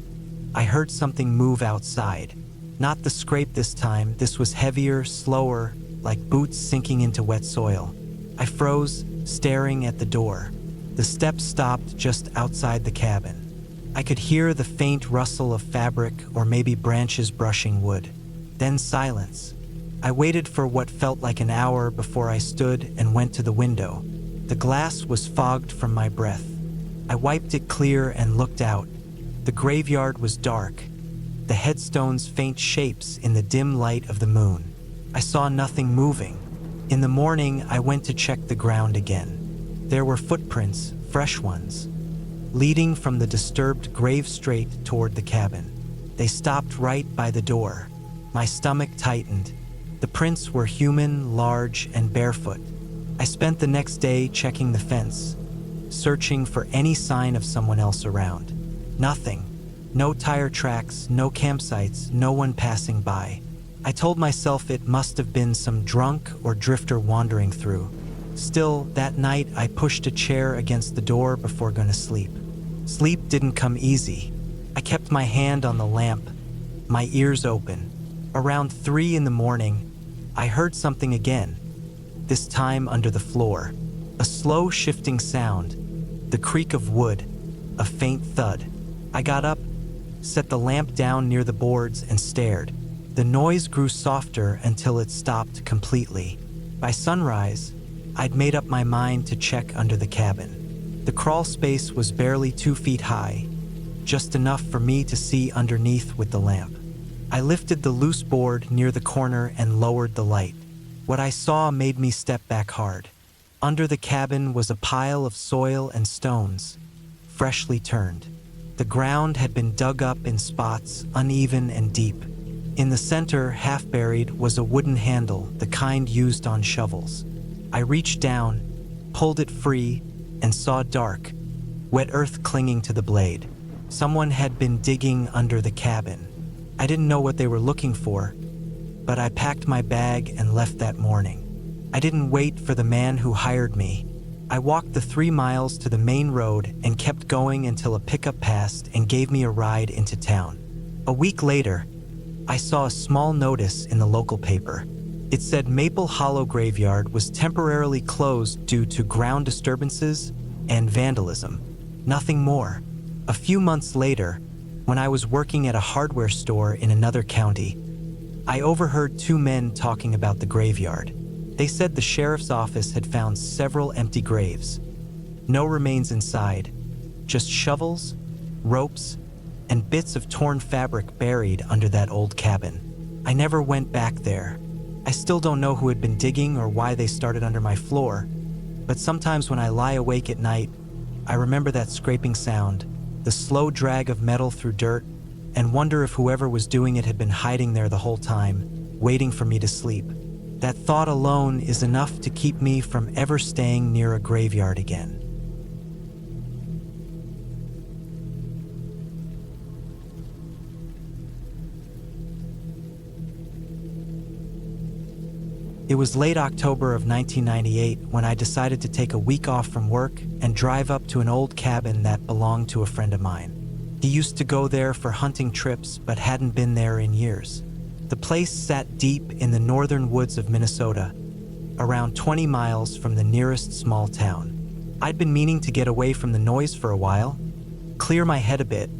I heard something move outside. Not the scrape this time. This was heavier, slower, like boots sinking into wet soil. I froze, staring at the door. The steps stopped just outside the cabin. I could hear the faint rustle of fabric or maybe branches brushing wood. Then silence. I waited for what felt like an hour before I stood and went to the window. The glass was fogged from my breath. I wiped it clear and looked out. The graveyard was dark, the headstones faint shapes in the dim light of the moon. I saw nothing moving. In the morning, I went to check the ground again. There were footprints, fresh ones, leading from the disturbed grave straight toward the cabin. They stopped right by the door. My stomach tightened. The prints were human, large, and barefoot. I spent the next day checking the fence, searching for any sign of someone else around. Nothing. No tire tracks, no campsites, no one passing by. I told myself it must have been some drunk or drifter wandering through. Still, that night I pushed a chair against the door before going to sleep. Sleep didn't come easy. I kept my hand on the lamp, my ears open. Around 3 in the morning, I heard something again, this time under the floor. A slow shifting sound, the creak of wood, a faint thud. I got up, set the lamp down near the boards and stared. The noise grew softer until it stopped completely. By sunrise, I'd made up my mind to check under the cabin. The crawl space was barely 2 feet high, just enough for me to see underneath with the lamp. I lifted the loose board near the corner and lowered the light. What I saw made me step back hard. Under the cabin was a pile of soil and stones, freshly turned. The ground had been dug up in spots, uneven and deep. In the center, half buried, was a wooden handle, the kind used on shovels. I reached down, pulled it free, and saw dark, wet earth clinging to the blade. Someone had been digging under the cabin. I didn't know what they were looking for, but I packed my bag and left that morning. I didn't wait for the man who hired me. I walked the 3 miles to the main road and kept going until a pickup passed and gave me a ride into town. A week later, I saw a small notice in the local paper. It said Maple Hollow Graveyard was temporarily closed due to ground disturbances and vandalism. Nothing more. A few months later, when I was working at a hardware store in another county, I overheard 2 men talking about the graveyard. They said the sheriff's office had found several empty graves. No remains inside, just shovels, ropes, and bits of torn fabric buried under that old cabin. I never went back there. I still don't know who had been digging or why they started under my floor, but sometimes when I lie awake at night, I remember that scraping sound, the slow drag of metal through dirt, and wonder if whoever was doing it had been hiding there the whole time, waiting for me to sleep. That thought alone is enough to keep me from ever staying near a graveyard again. It was late October of 1998 when I decided to take a week off from work and drive up to an old cabin that belonged to a friend of mine. He used to go there for hunting trips but hadn't been there in years. The place sat deep in the northern woods of Minnesota, around 20 miles from the nearest small town. I'd been meaning to get away from the noise for a while, clear my head a bit,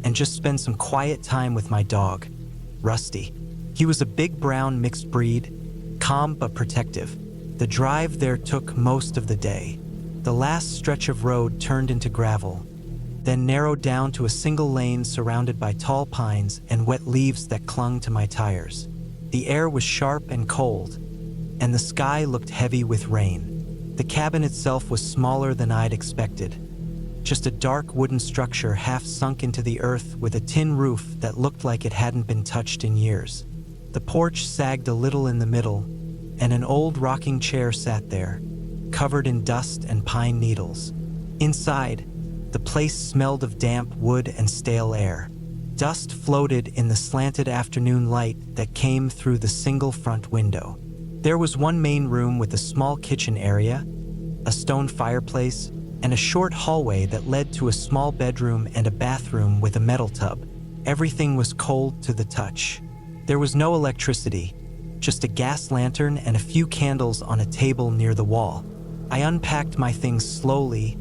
and just spend some quiet time with my dog, Rusty. He was a big brown mixed breed, calm but protective. The drive there took most of the day. The last stretch of road turned into gravel, then narrowed down to a single lane surrounded by tall pines and wet leaves that clung to my tires. The air was sharp and cold, and the sky looked heavy with rain. The cabin itself was smaller than I'd expected. Just a dark wooden structure half sunk into the earth with a tin roof that looked like it hadn't been touched in years. The porch sagged a little in the middle, and an old rocking chair sat there, covered in dust and pine needles. Inside, the place smelled of damp wood and stale air. Dust floated in the slanted afternoon light that came through the single front window. There was one main room with a small kitchen area, a stone fireplace, and a short hallway that led to a small bedroom and a bathroom with a metal tub. Everything was cold to the touch. There was no electricity, just a gas lantern and a few candles on a table near the wall. I unpacked my things slowly,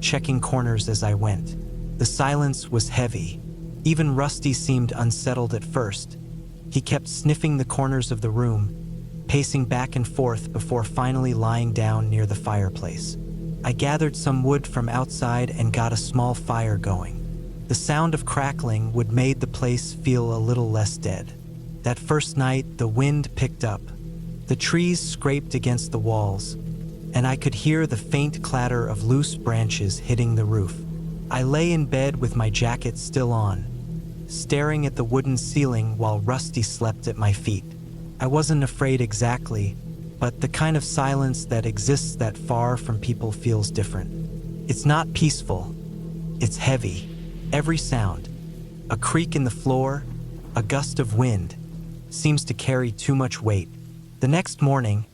checking corners as I went. The silence was heavy. Even Rusty seemed unsettled at first. He kept sniffing the corners of the room, pacing back and forth before finally lying down near the fireplace. I gathered some wood from outside and got a small fire going. The sound of crackling would made the place feel a little less dead. That first night, the wind picked up. The trees scraped against the walls, and I could hear the faint clatter of loose branches hitting the roof. I lay in bed with my jacket still on, staring at the wooden ceiling while Rusty slept at my feet. I wasn't afraid exactly, but the kind of silence that exists that far from people feels different. It's not peaceful, it's heavy. Every sound, a creak in the floor, a gust of wind, seems to carry too much weight. The next morning,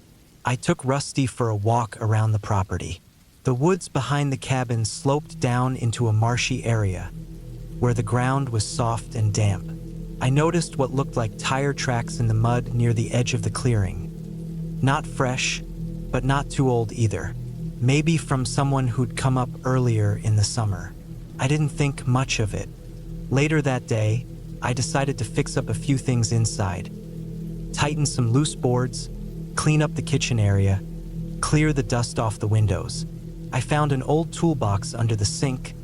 I took Rusty for a walk around the property. The woods behind the cabin sloped down into a marshy area, where the ground was soft and damp. I noticed what looked like tire tracks in the mud near the edge of the clearing. Not fresh, but not too old either. Maybe from someone who'd come up earlier in the summer. I didn't think much of it. Later that day, I decided to fix up a few things inside. Tighten some loose boards, clean up the kitchen area, clear the dust off the windows. I found an old toolbox under the sink,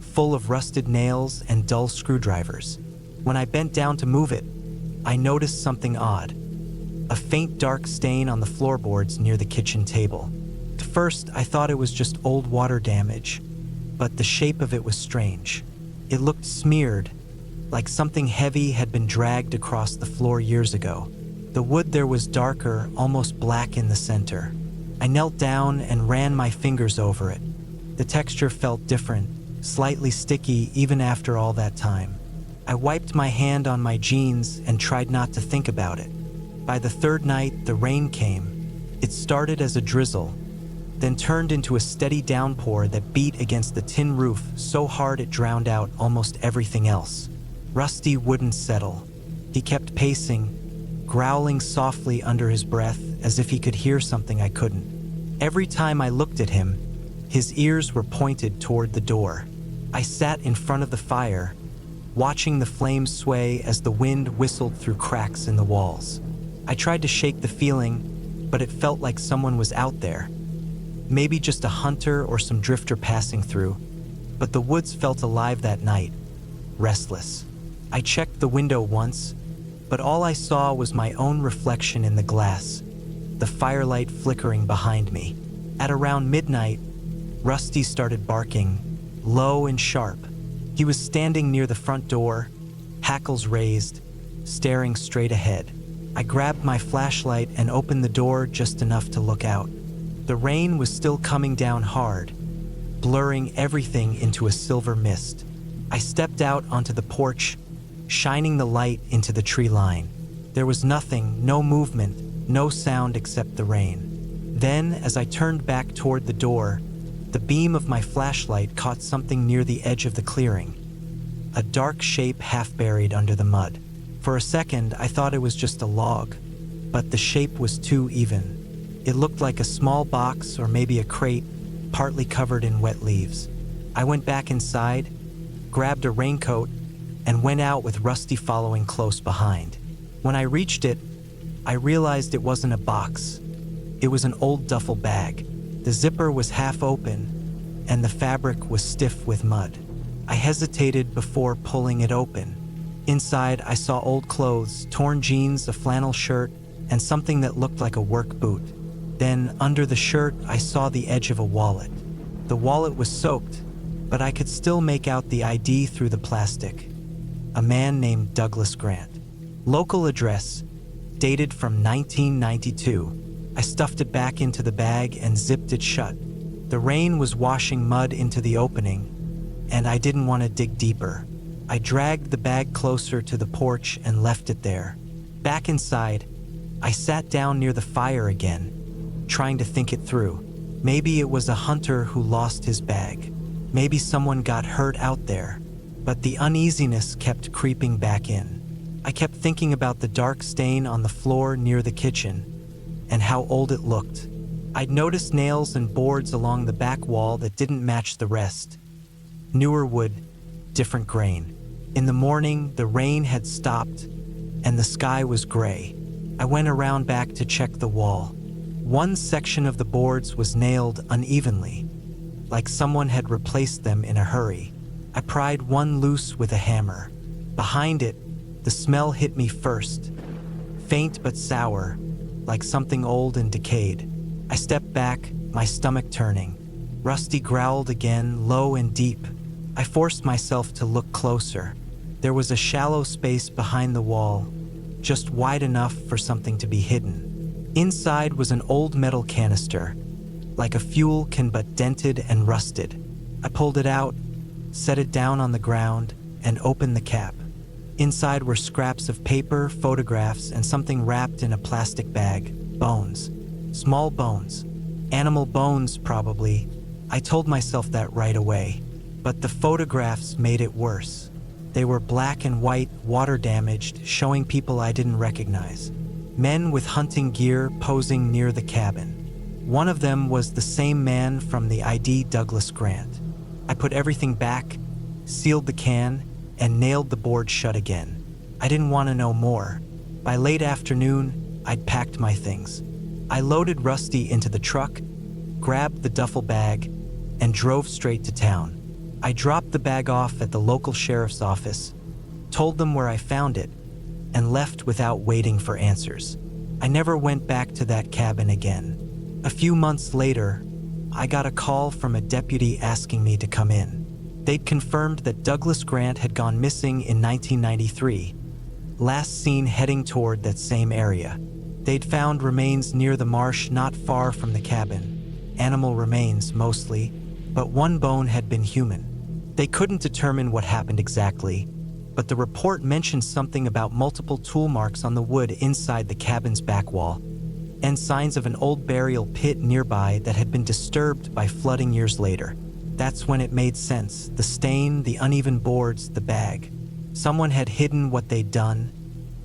full of rusted nails and dull screwdrivers. When I bent down to move it, I noticed something odd. A faint dark stain on the floorboards near the kitchen table. At first, I thought it was just old water damage, but the shape of it was strange. It looked smeared, like something heavy had been dragged across the floor years ago. The wood there was darker, almost black in the center. I knelt down and ran my fingers over it. The texture felt different, slightly sticky even after all that time. I wiped my hand on my jeans and tried not to think about it. By the third night, the rain came. It started as a drizzle, then turned into a steady downpour that beat against the tin roof so hard it drowned out almost everything else. Rusty wouldn't settle. He kept pacing, growling softly under his breath as if he could hear something I couldn't. Every time I looked at him, his ears were pointed toward the door. I sat in front of the fire, watching the flames sway as the wind whistled through cracks in the walls. I tried to shake the feeling, but it felt like someone was out there. Maybe just a hunter or some drifter passing through, but the woods felt alive that night, restless. I checked the window once, but all I saw was my own reflection in the glass, the firelight flickering behind me. At around midnight, Rusty started barking, low and sharp. He was standing near the front door, hackles raised, staring straight ahead. I grabbed my flashlight and opened the door just enough to look out. The rain was still coming down hard, blurring everything into a silver mist. I stepped out onto the porch, shining the light into the tree line. There was nothing, no movement, no sound except the rain. Then, as I turned back toward the door, the beam of my flashlight caught something near the edge of the clearing. A dark shape half buried under the mud. For a second, I thought it was just a log, but the shape was too even. It looked like a small box or maybe a crate, partly covered in wet leaves. I went back inside, grabbed a raincoat, and went out with Rusty following close behind. When I reached it, I realized it wasn't a box. It was an old duffel bag. The zipper was half open, and the fabric was stiff with mud. I hesitated before pulling it open. Inside, I saw old clothes, torn jeans, a flannel shirt, and something that looked like a work boot. Then, under the shirt, I saw the edge of a wallet. The wallet was soaked, but I could still make out the ID through the plastic. A man named Douglas Grant. Local address, dated from 1992. I stuffed it back into the bag and zipped it shut. The rain was washing mud into the opening, and I didn't want to dig deeper. I dragged the bag closer to the porch and left it there. Back inside, I sat down near the fire again, trying to think it through. Maybe it was a hunter who lost his bag. Maybe someone got hurt out there. But the uneasiness kept creeping back in. I kept thinking about the dark stain on the floor near the kitchen and how old it looked. I'd noticed nails and boards along the back wall that didn't match the rest. Newer wood, different grain. In the morning, the rain had stopped and the sky was gray. I went around back to check the wall. One section of the boards was nailed unevenly, like someone had replaced them in a hurry. I pried one loose with a hammer. Behind it, the smell hit me first, faint but sour, like something old and decayed. I stepped back, my stomach turning. Rusty growled again, low and deep. I forced myself to look closer. There was a shallow space behind the wall, just wide enough for something to be hidden. Inside was an old metal canister, like a fuel can but dented and rusted. I pulled it out, set it down on the ground, and opened the cap. Inside were scraps of paper, photographs, and something wrapped in a plastic bag. Bones. Small bones. Animal bones, probably. I told myself that right away. But the photographs made it worse. They were black and white, water-damaged, showing people I didn't recognize. Men with hunting gear posing near the cabin. One of them was the same man from the ID Douglas Grant. I put everything back, sealed the can, and nailed the board shut again. I didn't want to know more. By late afternoon, I'd packed my things. I loaded Rusty into the truck, grabbed the duffel bag, and drove straight to town. I dropped the bag off at the local sheriff's office, told them where I found it, and left without waiting for answers. I never went back to that cabin again. A few months later, I got a call from a deputy asking me to come in. They'd confirmed that Douglas Grant had gone missing in 1993, last seen heading toward that same area. They'd found remains near the marsh not far from the cabin, animal remains mostly, but one bone had been human. They couldn't determine what happened exactly, but the report mentioned something about multiple tool marks on the wood inside the cabin's back wall, and signs of an old burial pit nearby that had been disturbed by flooding years later. That's when it made sense. The stain, the uneven boards, the bag. Someone had hidden what they'd done,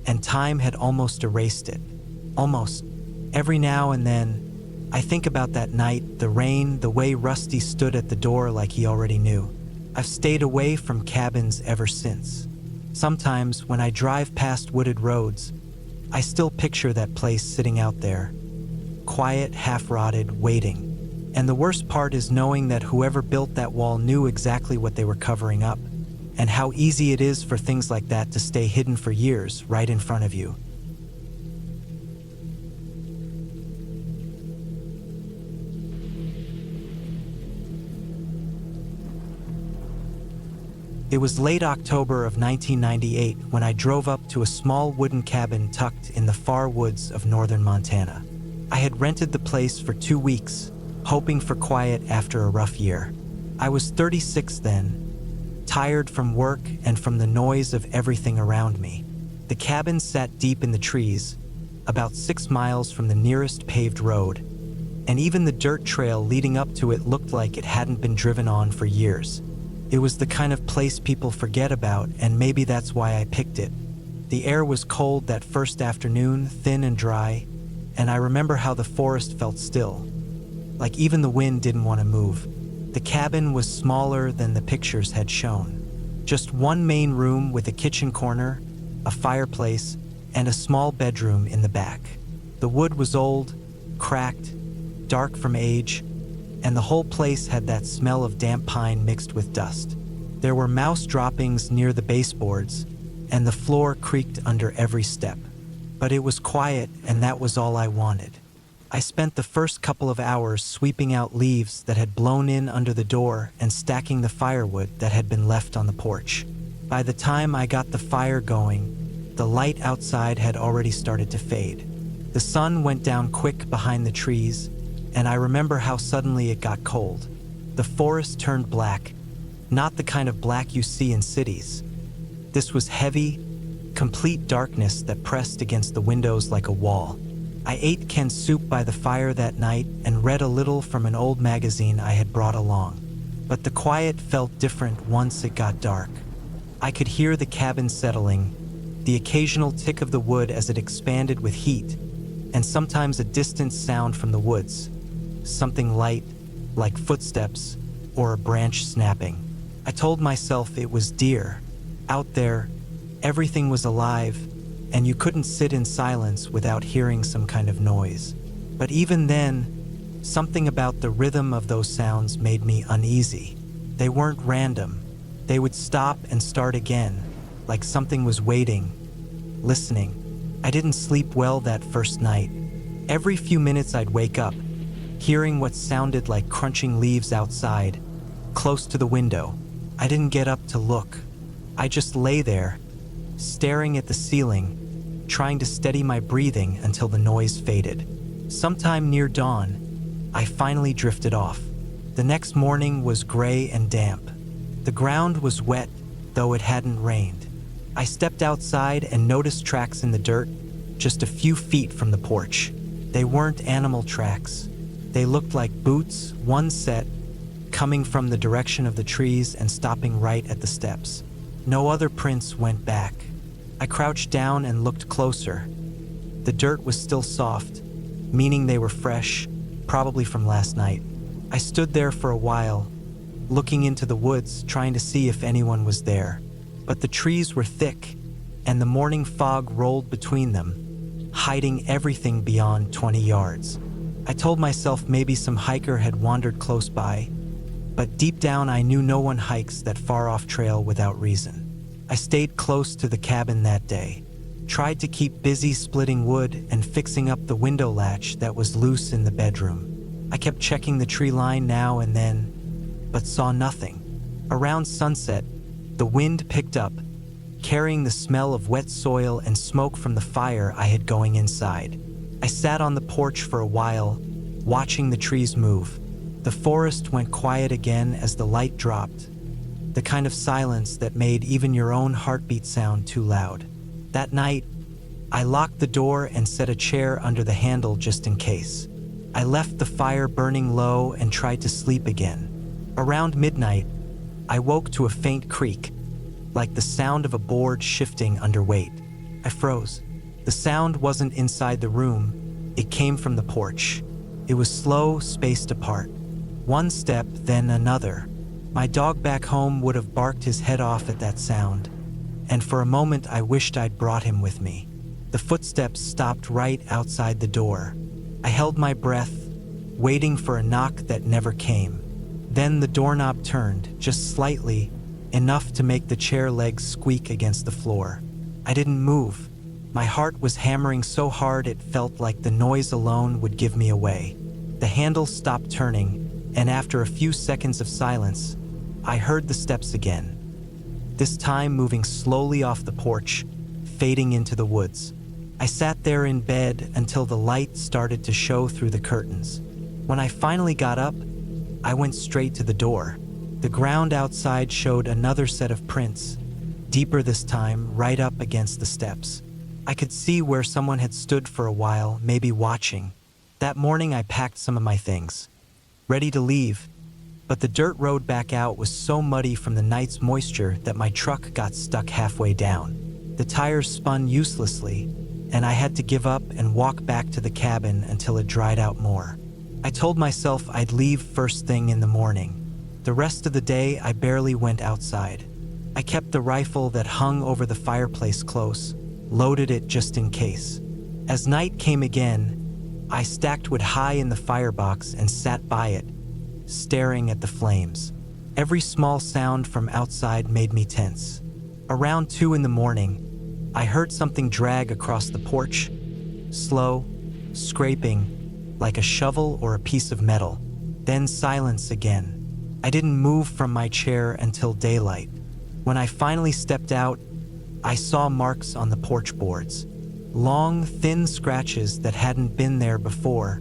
and time had almost erased it. Almost. Every now and then, I think about that night, the rain, the way Rusty stood at the door like he already knew. I've stayed away from cabins ever since. Sometimes, when I drive past wooded roads, I still picture that place sitting out there, quiet, half-rotted, waiting. And the worst part is knowing that whoever built that wall knew exactly what they were covering up, and how easy it is for things like that to stay hidden for years right in front of you. It was late October of 1998 when I drove up to a small wooden cabin tucked in the far woods of northern Montana. I had rented the place for 2 weeks, hoping for quiet after a rough year. I was 36 then, tired from work and from the noise of everything around me. The cabin sat deep in the trees, about 6 miles from the nearest paved road, and even the dirt trail leading up to it looked like it hadn't been driven on for years. It was the kind of place people forget about, and maybe that's why I picked it. The air was cold that first afternoon, thin and dry, and I remember how the forest felt still, like even the wind didn't want to move. The cabin was smaller than the pictures had shown. Just one main room with a kitchen corner, a fireplace, and a small bedroom in the back. The wood was old, cracked, dark from age, and the whole place had that smell of damp pine mixed with dust. There were mouse droppings near the baseboards, and the floor creaked under every step. But it was quiet, and that was all I wanted. I spent the first couple of hours sweeping out leaves that had blown in under the door and stacking the firewood that had been left on the porch. By the time I got the fire going, the light outside had already started to fade. The sun went down quick behind the trees, and I remember how suddenly it got cold. The forest turned black, not the kind of black you see in cities. This was heavy, complete darkness that pressed against the windows like a wall. I ate canned soup by the fire that night and read a little from an old magazine I had brought along. But the quiet felt different once it got dark. I could hear the cabin settling, the occasional tick of the wood as it expanded with heat, and sometimes a distant sound from the woods. Something light, like footsteps or a branch snapping. I told myself it was deer. Out there, everything was alive, and you couldn't sit in silence without hearing some kind of noise. But even then, something about the rhythm of those sounds made me uneasy. They weren't random. They would stop and start again, like something was waiting, listening. I didn't sleep well that first night. Every few minutes I'd wake up, hearing what sounded like crunching leaves outside, close to the window. I didn't get up to look. I just lay there, staring at the ceiling, trying to steady my breathing until the noise faded. Sometime near dawn, I finally drifted off. The next morning was gray and damp. The ground was wet, though it hadn't rained. I stepped outside and noticed tracks in the dirt, just a few feet from the porch. They weren't animal tracks. They looked like boots, one set, coming from the direction of the trees and stopping right at the steps. No other prints went back. I crouched down and looked closer. The dirt was still soft, meaning they were fresh, probably from last night. I stood there for a while, looking into the woods, trying to see if anyone was there. But the trees were thick, and the morning fog rolled between them, hiding everything beyond 20 yards. I told myself maybe some hiker had wandered close by, but deep down I knew no one hikes that far-off trail without reason. I stayed close to the cabin that day, tried to keep busy splitting wood and fixing up the window latch that was loose in the bedroom. I kept checking the tree line now and then, but saw nothing. Around sunset, the wind picked up, carrying the smell of wet soil and smoke from the fire I had going inside. I sat on the porch for a while, watching the trees move. The forest went quiet again as the light dropped, the kind of silence that made even your own heartbeat sound too loud. That night, I locked the door and set a chair under the handle just in case. I left the fire burning low and tried to sleep again. Around midnight, I woke to a faint creak, like the sound of a board shifting under weight. I froze. The sound wasn't inside the room, it came from the porch. It was slow, spaced apart. One step, then another. My dog back home would have barked his head off at that sound, and for a moment I wished I'd brought him with me. The footsteps stopped right outside the door. I held my breath, waiting for a knock that never came. Then the doorknob turned, just slightly, enough to make the chair legs squeak against the floor. I didn't move. My heart was hammering so hard it felt like the noise alone would give me away. The handle stopped turning, and after a few seconds of silence, I heard the steps again. This time moving slowly off the porch, fading into the woods. I sat there in bed until the light started to show through the curtains. When I finally got up, I went straight to the door. The ground outside showed another set of prints, deeper this time, right up against the steps. I could see where someone had stood for a while, maybe watching. That morning I packed some of my things, ready to leave, but the dirt road back out was so muddy from the night's moisture that my truck got stuck halfway down. The tires spun uselessly, and I had to give up and walk back to the cabin until it dried out more. I told myself I'd leave first thing in the morning. The rest of the day I barely went outside. I kept the rifle that hung over the fireplace close, loaded it just in case. As night came again, I stacked wood high in the firebox and sat by it, staring at the flames. Every small sound from outside made me tense. Around 2 in the morning, I heard something drag across the porch, slow, scraping, like a shovel or a piece of metal. Then silence again. I didn't move from my chair until daylight. When I finally stepped out, I saw marks on the porch boards. Long, thin scratches that hadn't been there before,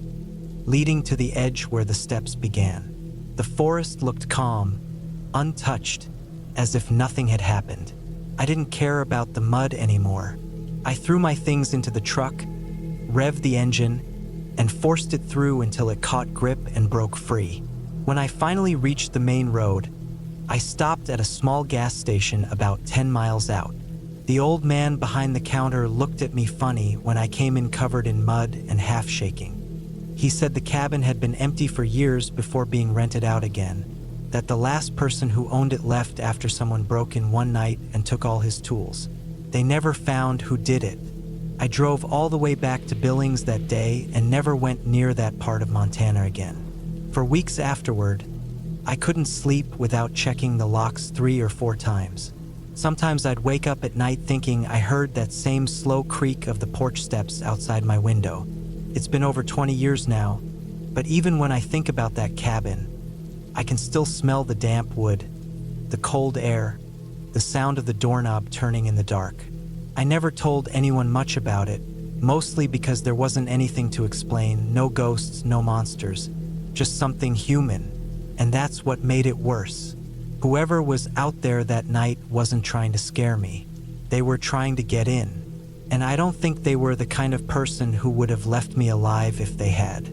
leading to the edge where the steps began. The forest looked calm, untouched, as if nothing had happened. I didn't care about the mud anymore. I threw my things into the truck, revved the engine, and forced it through until it caught grip and broke free. When I finally reached the main road, I stopped at a small gas station about 10 miles out. The old man behind the counter looked at me funny when I came in covered in mud and half shaking. He said the cabin had been empty for years before being rented out again, that the last person who owned it left after someone broke in one night and took all his tools. They never found who did it. I drove all the way back to Billings that day and never went near that part of Montana again. For weeks afterward, I couldn't sleep without checking the locks 3 or 4 times. Sometimes I'd wake up at night thinking I heard that same slow creak of the porch steps outside my window. It's been over 20 years now, but even when I think about that cabin, I can still smell the damp wood, the cold air, the sound of the doorknob turning in the dark. I never told anyone much about it, mostly because there wasn't anything to explain, no ghosts, no monsters, just something human, and that's what made it worse. Whoever was out there that night wasn't trying to scare me. They were trying to get in, and I don't think they were the kind of person who would have left me alive if they had.